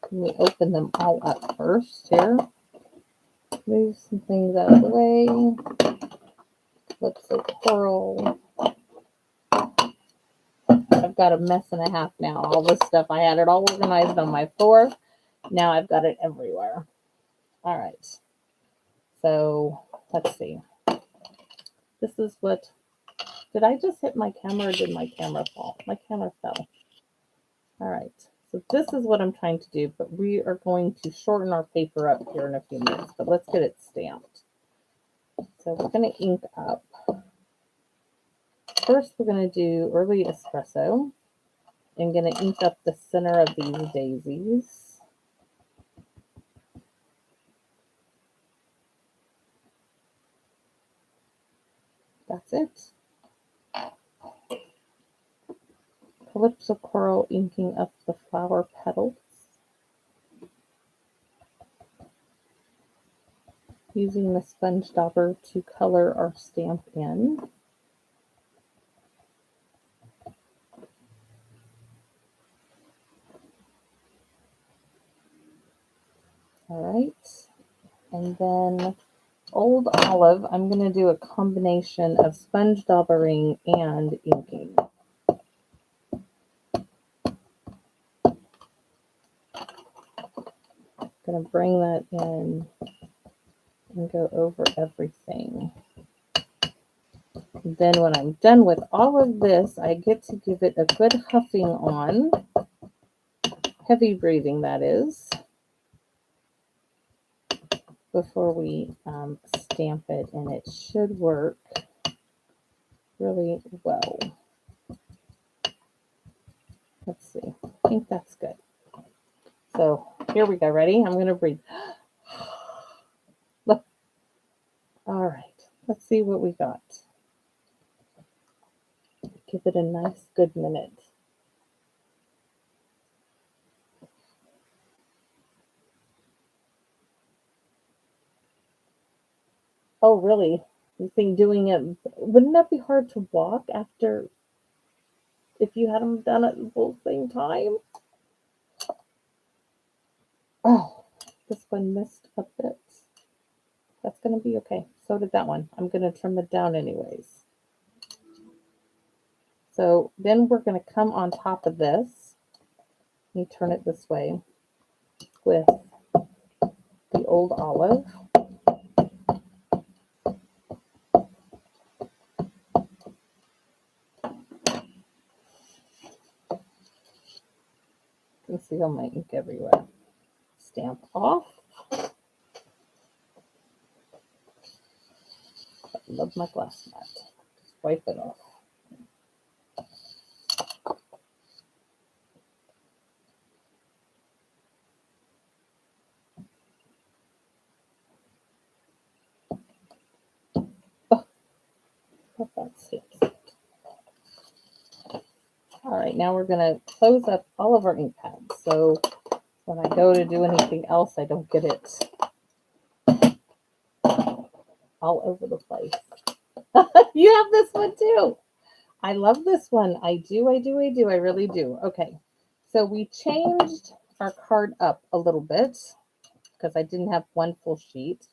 let me open them all up first here. Move some things out of the way. Lips of Coral. I've got a mess and a half now. All this stuff, I had it all organized on my floor. Now I've got it everywhere. All right. So let's see. This is what, did I just hit my camera or did my camera fall? My camera fell. All right. So this is what I'm trying to do, but we are going to shorten our paper up here in a few minutes, but let's get it stamped. So we're going to ink up. First, we're going to do Early Espresso. I'm going to ink up the center of these daisies. That's it. Calypso Coral inking up the flower petals. Using the sponge dauber to color our stamp in. All right. And then Old Olive, I'm going to do a combination of sponge daubering and inking. I'm going to bring that in and go over everything. Then when I'm done with all of this, I get to give it a good huffing on. Heavy breathing, that is. Before we stamp it, and it should work really well. Let's see. I think that's good. So here we go. Ready? I'm going to breathe. Look. All right. Let's see what we got. give it a nice good minute. Oh, really? You think doing it, wouldn't that be hard to walk after if you had them done at the full same time? Oh, this one missed a bit. That's going to be okay. So did that one. I'm going to trim it down anyways. So then we're going to come on top of this. Let me turn it this way with the old olive. You can see all my ink everywhere. Stamp off. I love my glass mat. Just wipe it off. That's it. All right, now we're going to close up all of our ink pads. So when I go to do anything else, I don't get it all over the place. You have this one too. I love this one. I do. I really do. Okay. So we changed our card up a little bit because I didn't have one full sheet.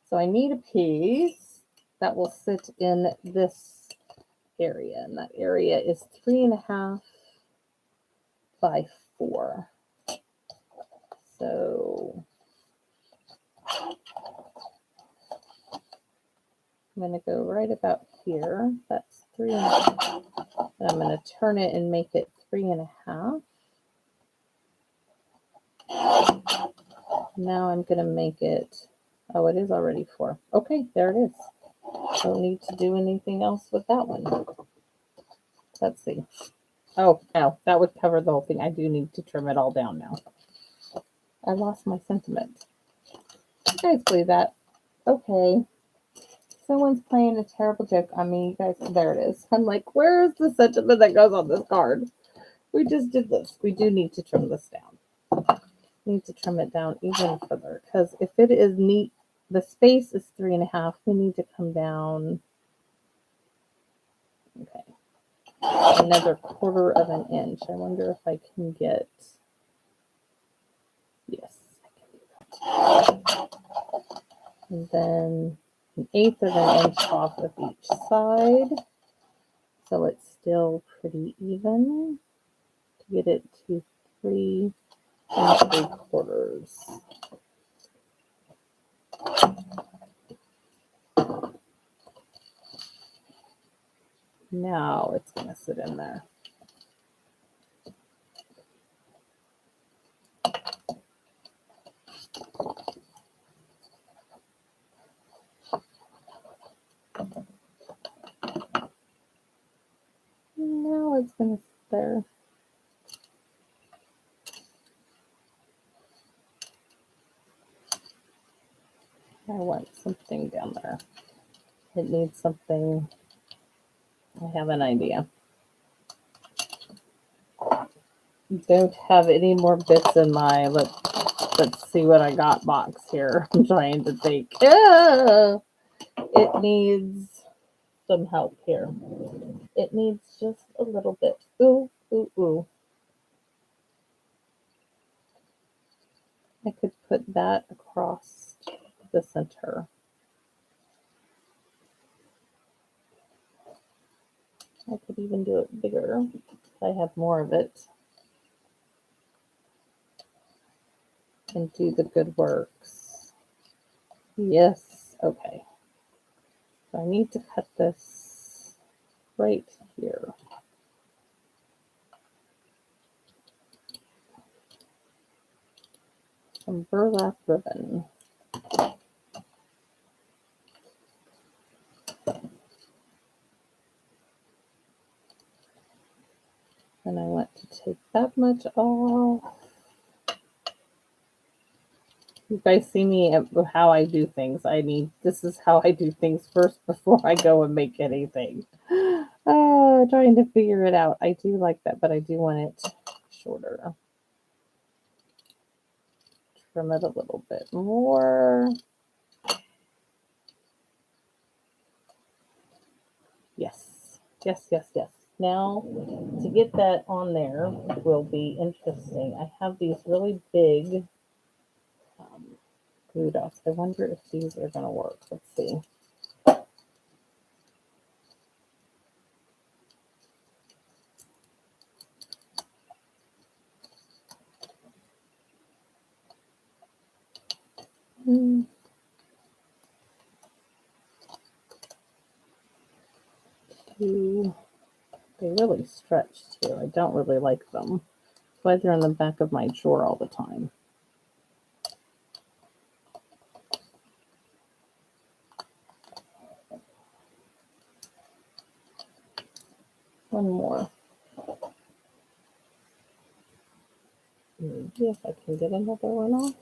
So I need a piece that will sit in this area. And that area is 3.5 by 4. So I'm going to go right about here. That's 3.5. And I'm going to turn it and make it 3.5. Now I'm going to make it, oh, it is already 4. Okay, there it is. Don't need to do anything else with that one. Let's see. Oh, no, that would cover the whole thing. I do need to trim it all down now. I lost my sentiment. You guys believe that? Okay. Someone's playing a terrible joke on me. You guys, there it is. I'm like, where is the sentiment that goes on this card? We just did this. We do need to trim this down. Need to trim it down even further because if it is neat, the space is 3.5. We need to come down. Okay. Another 1/4 of an inch. I wonder if I can get, yes, I can do that. And then 1/8 of an inch off of each side. So it's still pretty even to get it to 3 3/4. Now it's going to sit in there. Now it's going to sit there. I want something down there. It needs something. I have an idea. Don't have any more bits in my let's see what I got box here. I'm trying to think. It needs some help here. It needs just a little bit. Ooh, ooh, ooh. I could put that across the center. I could even do it bigger if I have more of it. And do the good works. Yes, okay. So I need to cut this right here. Some burlap ribbon. And I want to take that much off. You guys see me how I do things. This is how I do things first before I go and make anything. still trying to figure it out. I do like that, but I do want it shorter. Trim it a little bit more. Yes, yes, yes, yes. Now, to get that on there will be interesting. I have these really big glue dots. I wonder if these are going to work. Let's see. Two. They really stretch too. I don't really like them. That's why they're in the back of my drawer all the time. One more. Maybe if I can get another one off.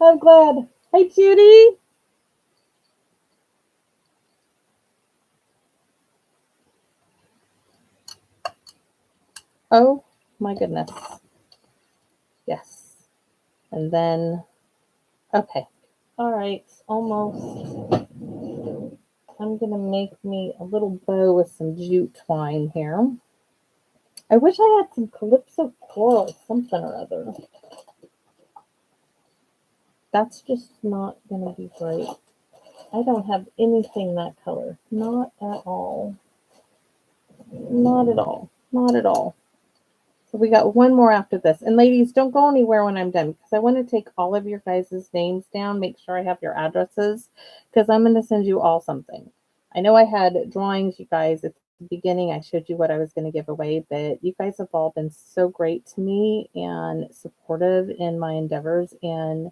I'm glad. Hi, Judy. Oh, my goodness. Yes. And then, okay. All right, almost. I'm going to make me a little bow with some jute twine here. I wish I had some calypso coral, something or other. That's just not going to be great. I don't have anything that color. Not at all. Not at all. Not at all. So we got one more after this. And ladies, don't go anywhere when I'm done because I want to take all of your guys' names down, make sure I have your addresses because I'm going to send you all something. I know I had drawings, you guys, at the beginning. I showed you what I was going to give away, but you guys have all been so great to me and supportive in my endeavors and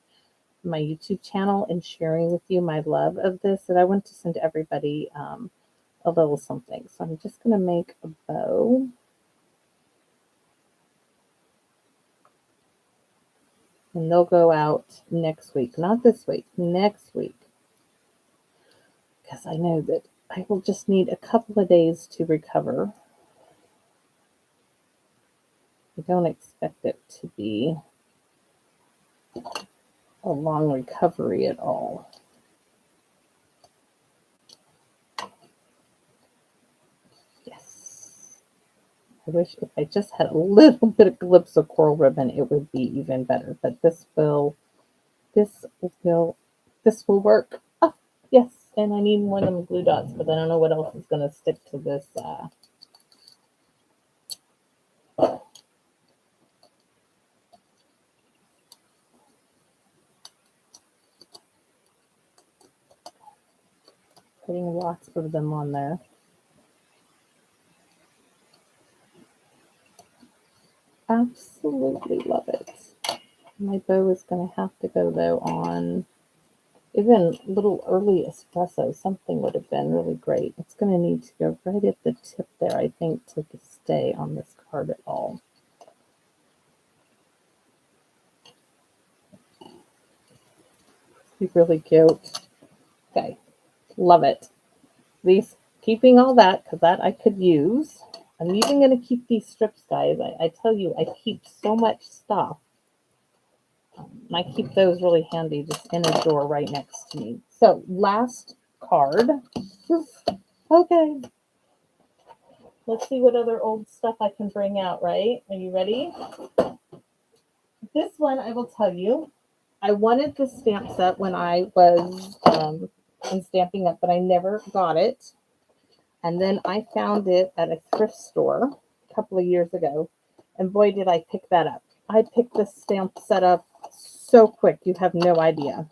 my YouTube channel and sharing with you my love of this that I want to send everybody a little something. So I'm just going to make a bow. And they'll go out next week. Not this week, next week. Because I know that I will just need a couple of days to recover. I don't expect it to be a long recovery at all. Yes. I wish if I just had a little bit of calypso coral ribbon, it would be even better. But this will work. Oh, yes. And I need one of them glue dots, but I don't know what else is going to stick to this. Putting lots of them on there. Absolutely love it. My bow is going to have to go, though, on even a little early espresso. Something would have been really great. It's going to need to go right at the tip there, I think, to stay on this card at all. Be really cute. Okay. Love it. These, keeping all that, because that I could use. I'm even going to keep these strips, guys. I tell you, I keep so much stuff. And I keep those really handy just in a drawer right next to me. So last card. Okay. Let's see what other old stuff I can bring out, right? Are you ready? This one, I will tell you, I wanted the stamp set when I was in Stampin' Up, but I never got it. And then I found it at a thrift store a couple of years ago. And boy, did I pick that up. I picked this stamp set up so quick. You have no idea.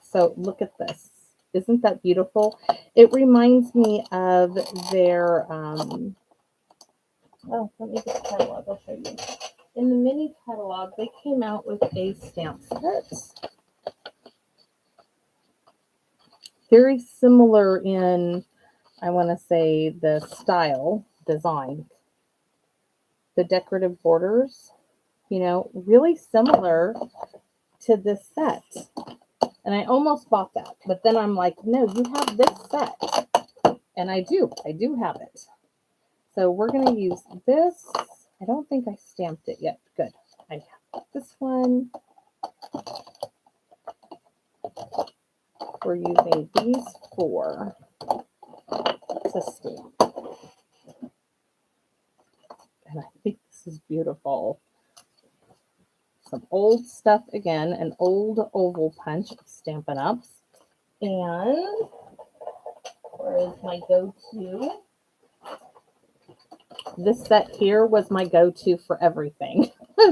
So look at this. Isn't that beautiful? It reminds me of their, oh, let me get the catalog. I'll show you. In the mini catalog, they came out with a stamp set. Very similar in, I want to say, the style, design. the decorative borders, you know, really similar to this set. And I almost bought that, but then I'm like, no, you have this set. And I do have it. So we're going to use this. I don't think I stamped it yet. Good. I have this one. We're using these 4 to stamp. And I think this is beautiful. Some old stuff again, an old oval punch of Stampin' Ups. And where is my go-to? This set here was my go-to for everything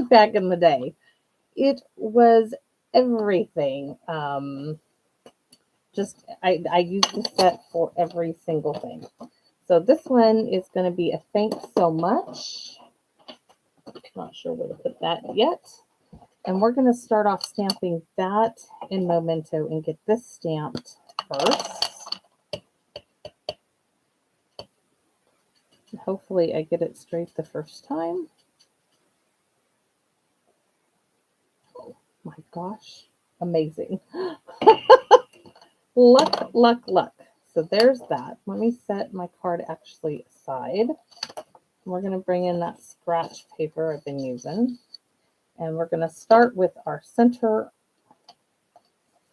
back in the day. It was everything. I use this set for every single thing. So this one is going to be a thanks so much. Not sure where to put that yet. And we're going to start off stamping that in Memento and get this stamped first. And hopefully I get it straight the first time. Oh my gosh. Amazing. Luck, luck, luck. So there's that. Let me set my card actually aside. We're going to bring in that scratch paper I've been using. And we're going to start with our center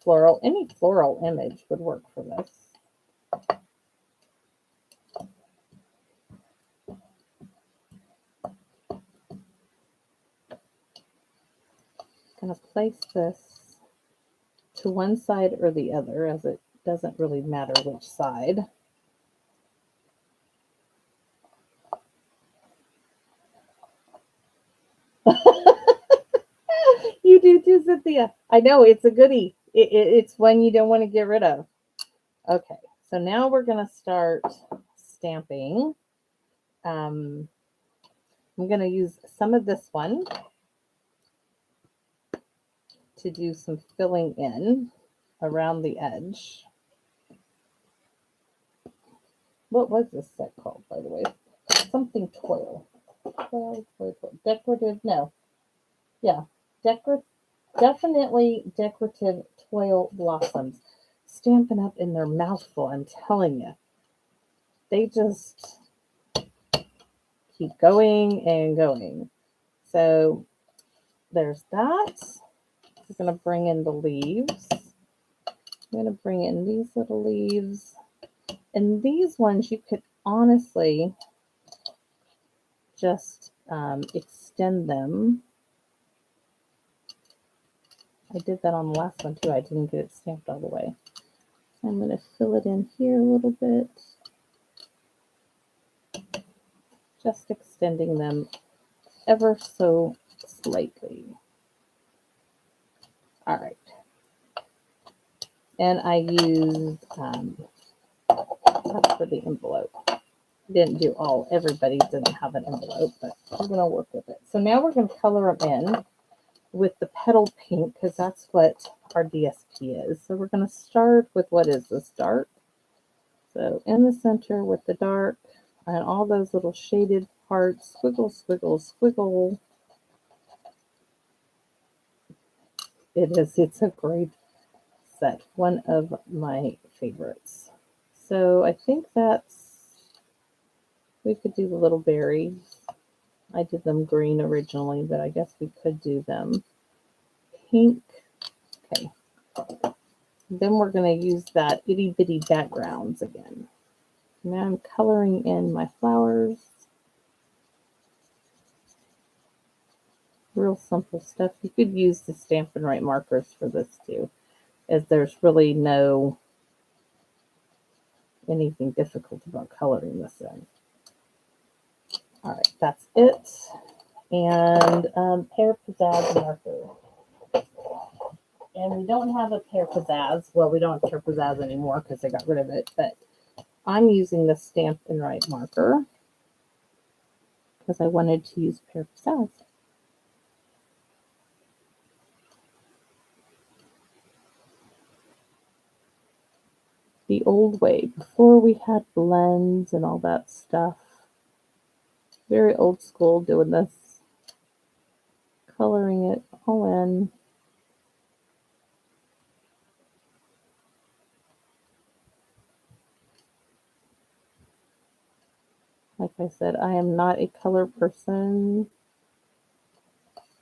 floral. Any floral image would work for this. I'm going to place this to one side or the other, as it doesn't really matter which side. You do too, Cynthia. I know, it's a goodie. It's one you don't want to get rid of. Okay, so now we're going to start stamping. I'm going to use some of this one to do some filling in around the edge. What was this set called, by the way? Something toil. Decorative, no. Yeah, definitely decorative toil blossoms. Stampin' Up in their mouthful, I'm telling you. They just keep going and going. So there's that. We're going to bring in the leaves. I'm going to bring in these little leaves. And these ones you could honestly just extend them. I did that on the last one too. I didn't get it stamped all the way. So I'm going to fill it in here a little bit. Just extending them ever so slightly. All right. And I used, that's for the envelope. Didn't do all, everybody didn't have an envelope, but I'm going to work with it. So now we're going to color them in with the petal pink, because that's what our DSP is. So we're going to start with, what is this, dark? So in the center with the dark and all those little shaded parts, squiggle, squiggle, squiggle. It's a great set. One of my favorites. So I think we could do the little berries. I did them green originally, but I guess we could do them pink. Okay. Then we're going to use that itty bitty backgrounds again. Now I'm coloring in my flowers. Real simple stuff. You could use the Stampin' Write markers for this too, as there's really no anything difficult about coloring this in. All right, that's it. And Pear Pizzazz marker. And we don't have a Pear Pizzazz. Well, we don't have Pear Pizzazz anymore because I got rid of it. But I'm using the Stampin' Write marker because I wanted to use Pear Pizzazz. The old way, before we had blends and all that stuff. Very old school doing this. Coloring it all in. Like I said, I am not a color person.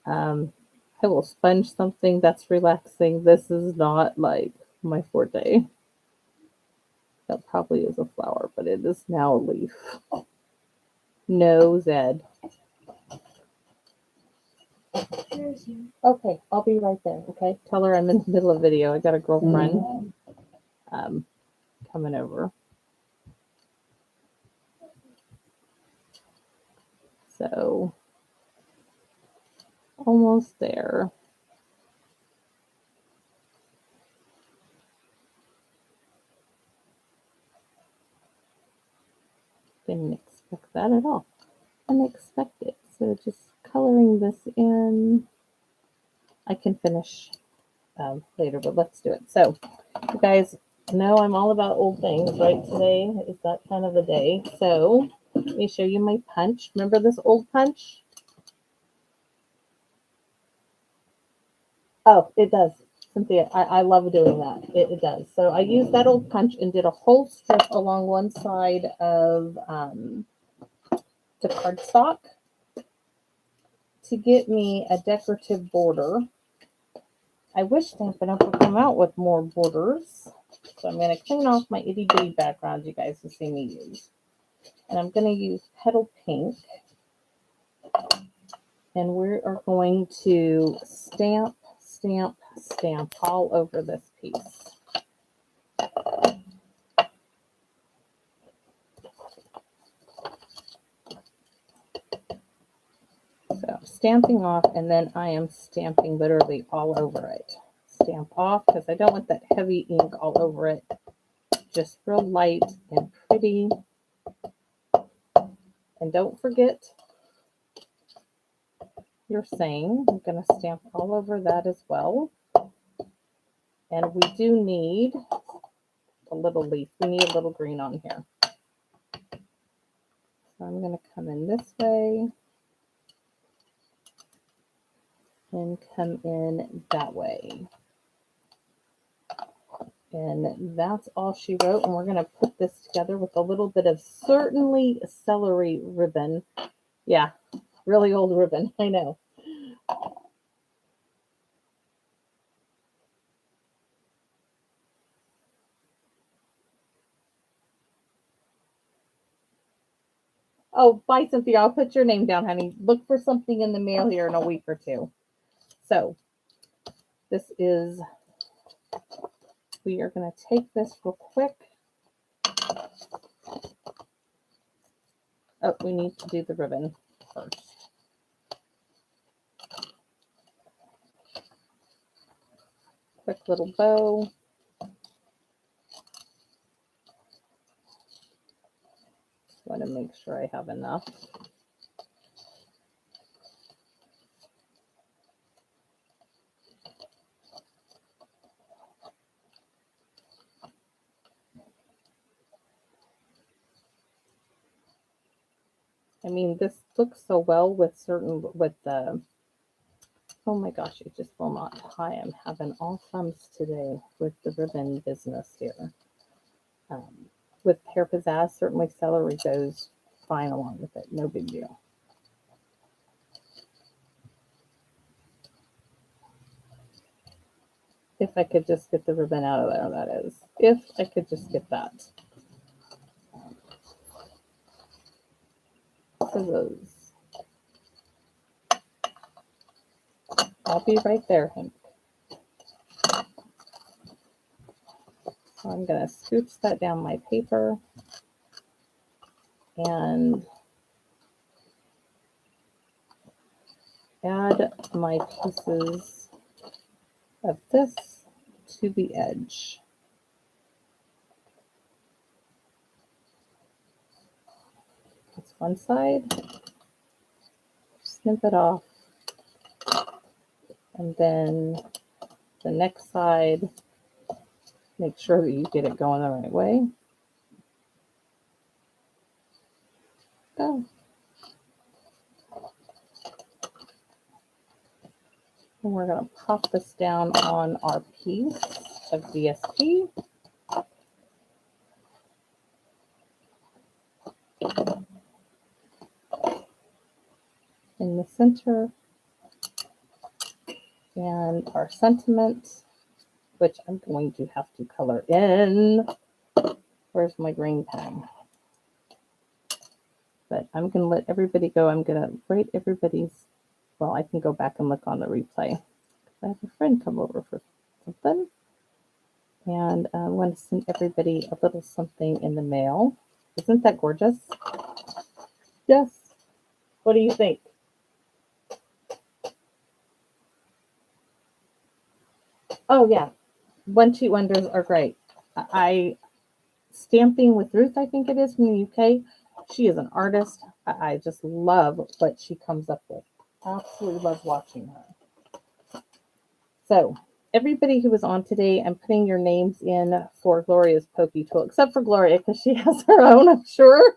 I will sponge something that's relaxing. This is not like my forte. That probably is a flower, but it is now a leaf. No, Zed. Here's you. Okay, I'll be right there. Okay, tell her I'm in the middle of video. I got a girlfriend coming over. So almost there. Didn't expect that at all. Unexpected. So just coloring this in. I can finish later, but let's do it. So, you guys know I'm all about old things, right? Today is that kind of a day. So, let me show you my punch. Remember this old punch? Oh, it does. Cynthia, I love doing that. It does. So I used that old punch and did a whole strip along one side of the cardstock to get me a decorative border. I wish Stampin' Up! Would come out with more borders. So I'm going to clean off my itty bitty background you guys have seen me use. And I'm going to use Petal Pink. And we are going to stamp, stamp, stamp all over this piece. So stamping off, and then I am stamping literally all over it. Stamp off because I don't want that heavy ink all over it. Just real light and pretty. And don't forget your saying. I'm going to stamp all over that as well. And we do need a little leaf. We need a little green on here. So I'm going to come in this way and come in that way. And that's all she wrote. And we're going to put this together with a little bit of certainly celery ribbon. Yeah, really old ribbon. I know. Oh, bye, Cynthia. I'll put your name down, honey. Look for something in the mail here in a week or two. So this is, we are going to take this real quick. Oh, we need to do the ribbon first. Quick little bow. Want to make sure I have enough. I mean, this looks so well with the, oh my gosh, it just will not tie. I'm having all thumbs today with the ribbon business here. With Pear Pizzazz, certainly celery goes fine along with it. No big deal. If I could just get the ribbon out of there, that is. If I could just get that. Scissors. I'll be right there, Hank. So I'm going to scooch that down my paper and add my pieces of this to the edge. That's one side. Snip it off. And then the next side, make sure that you get it going the right way. Go. And we're going to pop this down on our piece of DSP. In the center. And our sentiment, which I'm going to have to color in. Where's my green pen? But I'm going to let everybody go. I'm going to write everybody's, well, I can go back and look on the replay. I have a friend come over for something. And I want to send everybody a little something in the mail. Isn't that gorgeous? Yes. What do you think? Oh, yeah. 1-2 wonders are great. Stamping with Ruth, I think it is, from the UK. She is an artist. I just love what she comes up with. Absolutely love watching her. So, everybody who was on today, I'm putting your names in for Gloria's Pokey Tool, except for Gloria, because she has her own, I'm sure.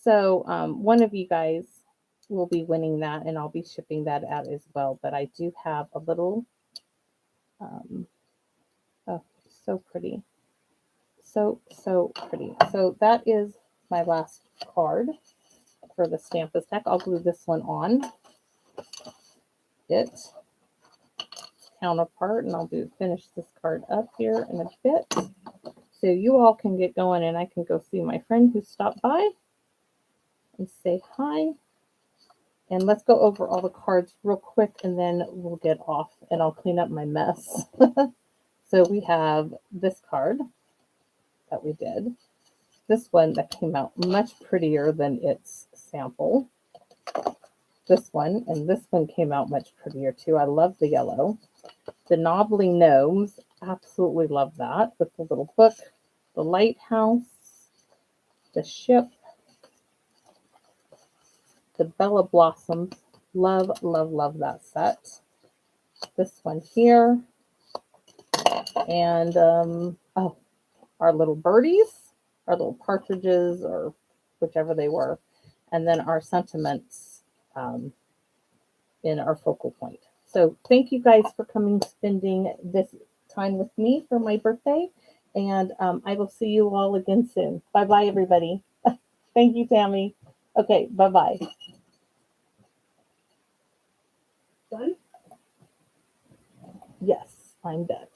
So, one of you guys will be winning that, and I'll be shipping that out as well. But I do have a little, oh, so pretty. So pretty. So that is my last card for the Stamp Stack. I'll glue this one on its counterpart, and I'll finish this card up here in a bit. So you all can get going, and I can go see my friend who stopped by and say hi. And let's go over all the cards real quick, and then we'll get off, and I'll clean up my mess. So we have this card that we did. This one that came out much prettier than its sample. This one, and this one came out much prettier too. I love the yellow. The Knobbly Gnomes, absolutely love that, with the little book. The lighthouse, the ship, the Bella Blossoms. Love, love, love that set. This one here. And, oh, our little birdies, our little partridges, or whichever they were. And then our sentiments in our focal point. So thank you guys for coming, spending this time with me for my birthday. And I will see you all again soon. Bye-bye, everybody. Thank you, Tammy. Okay, bye-bye. Done? Yes, I'm done.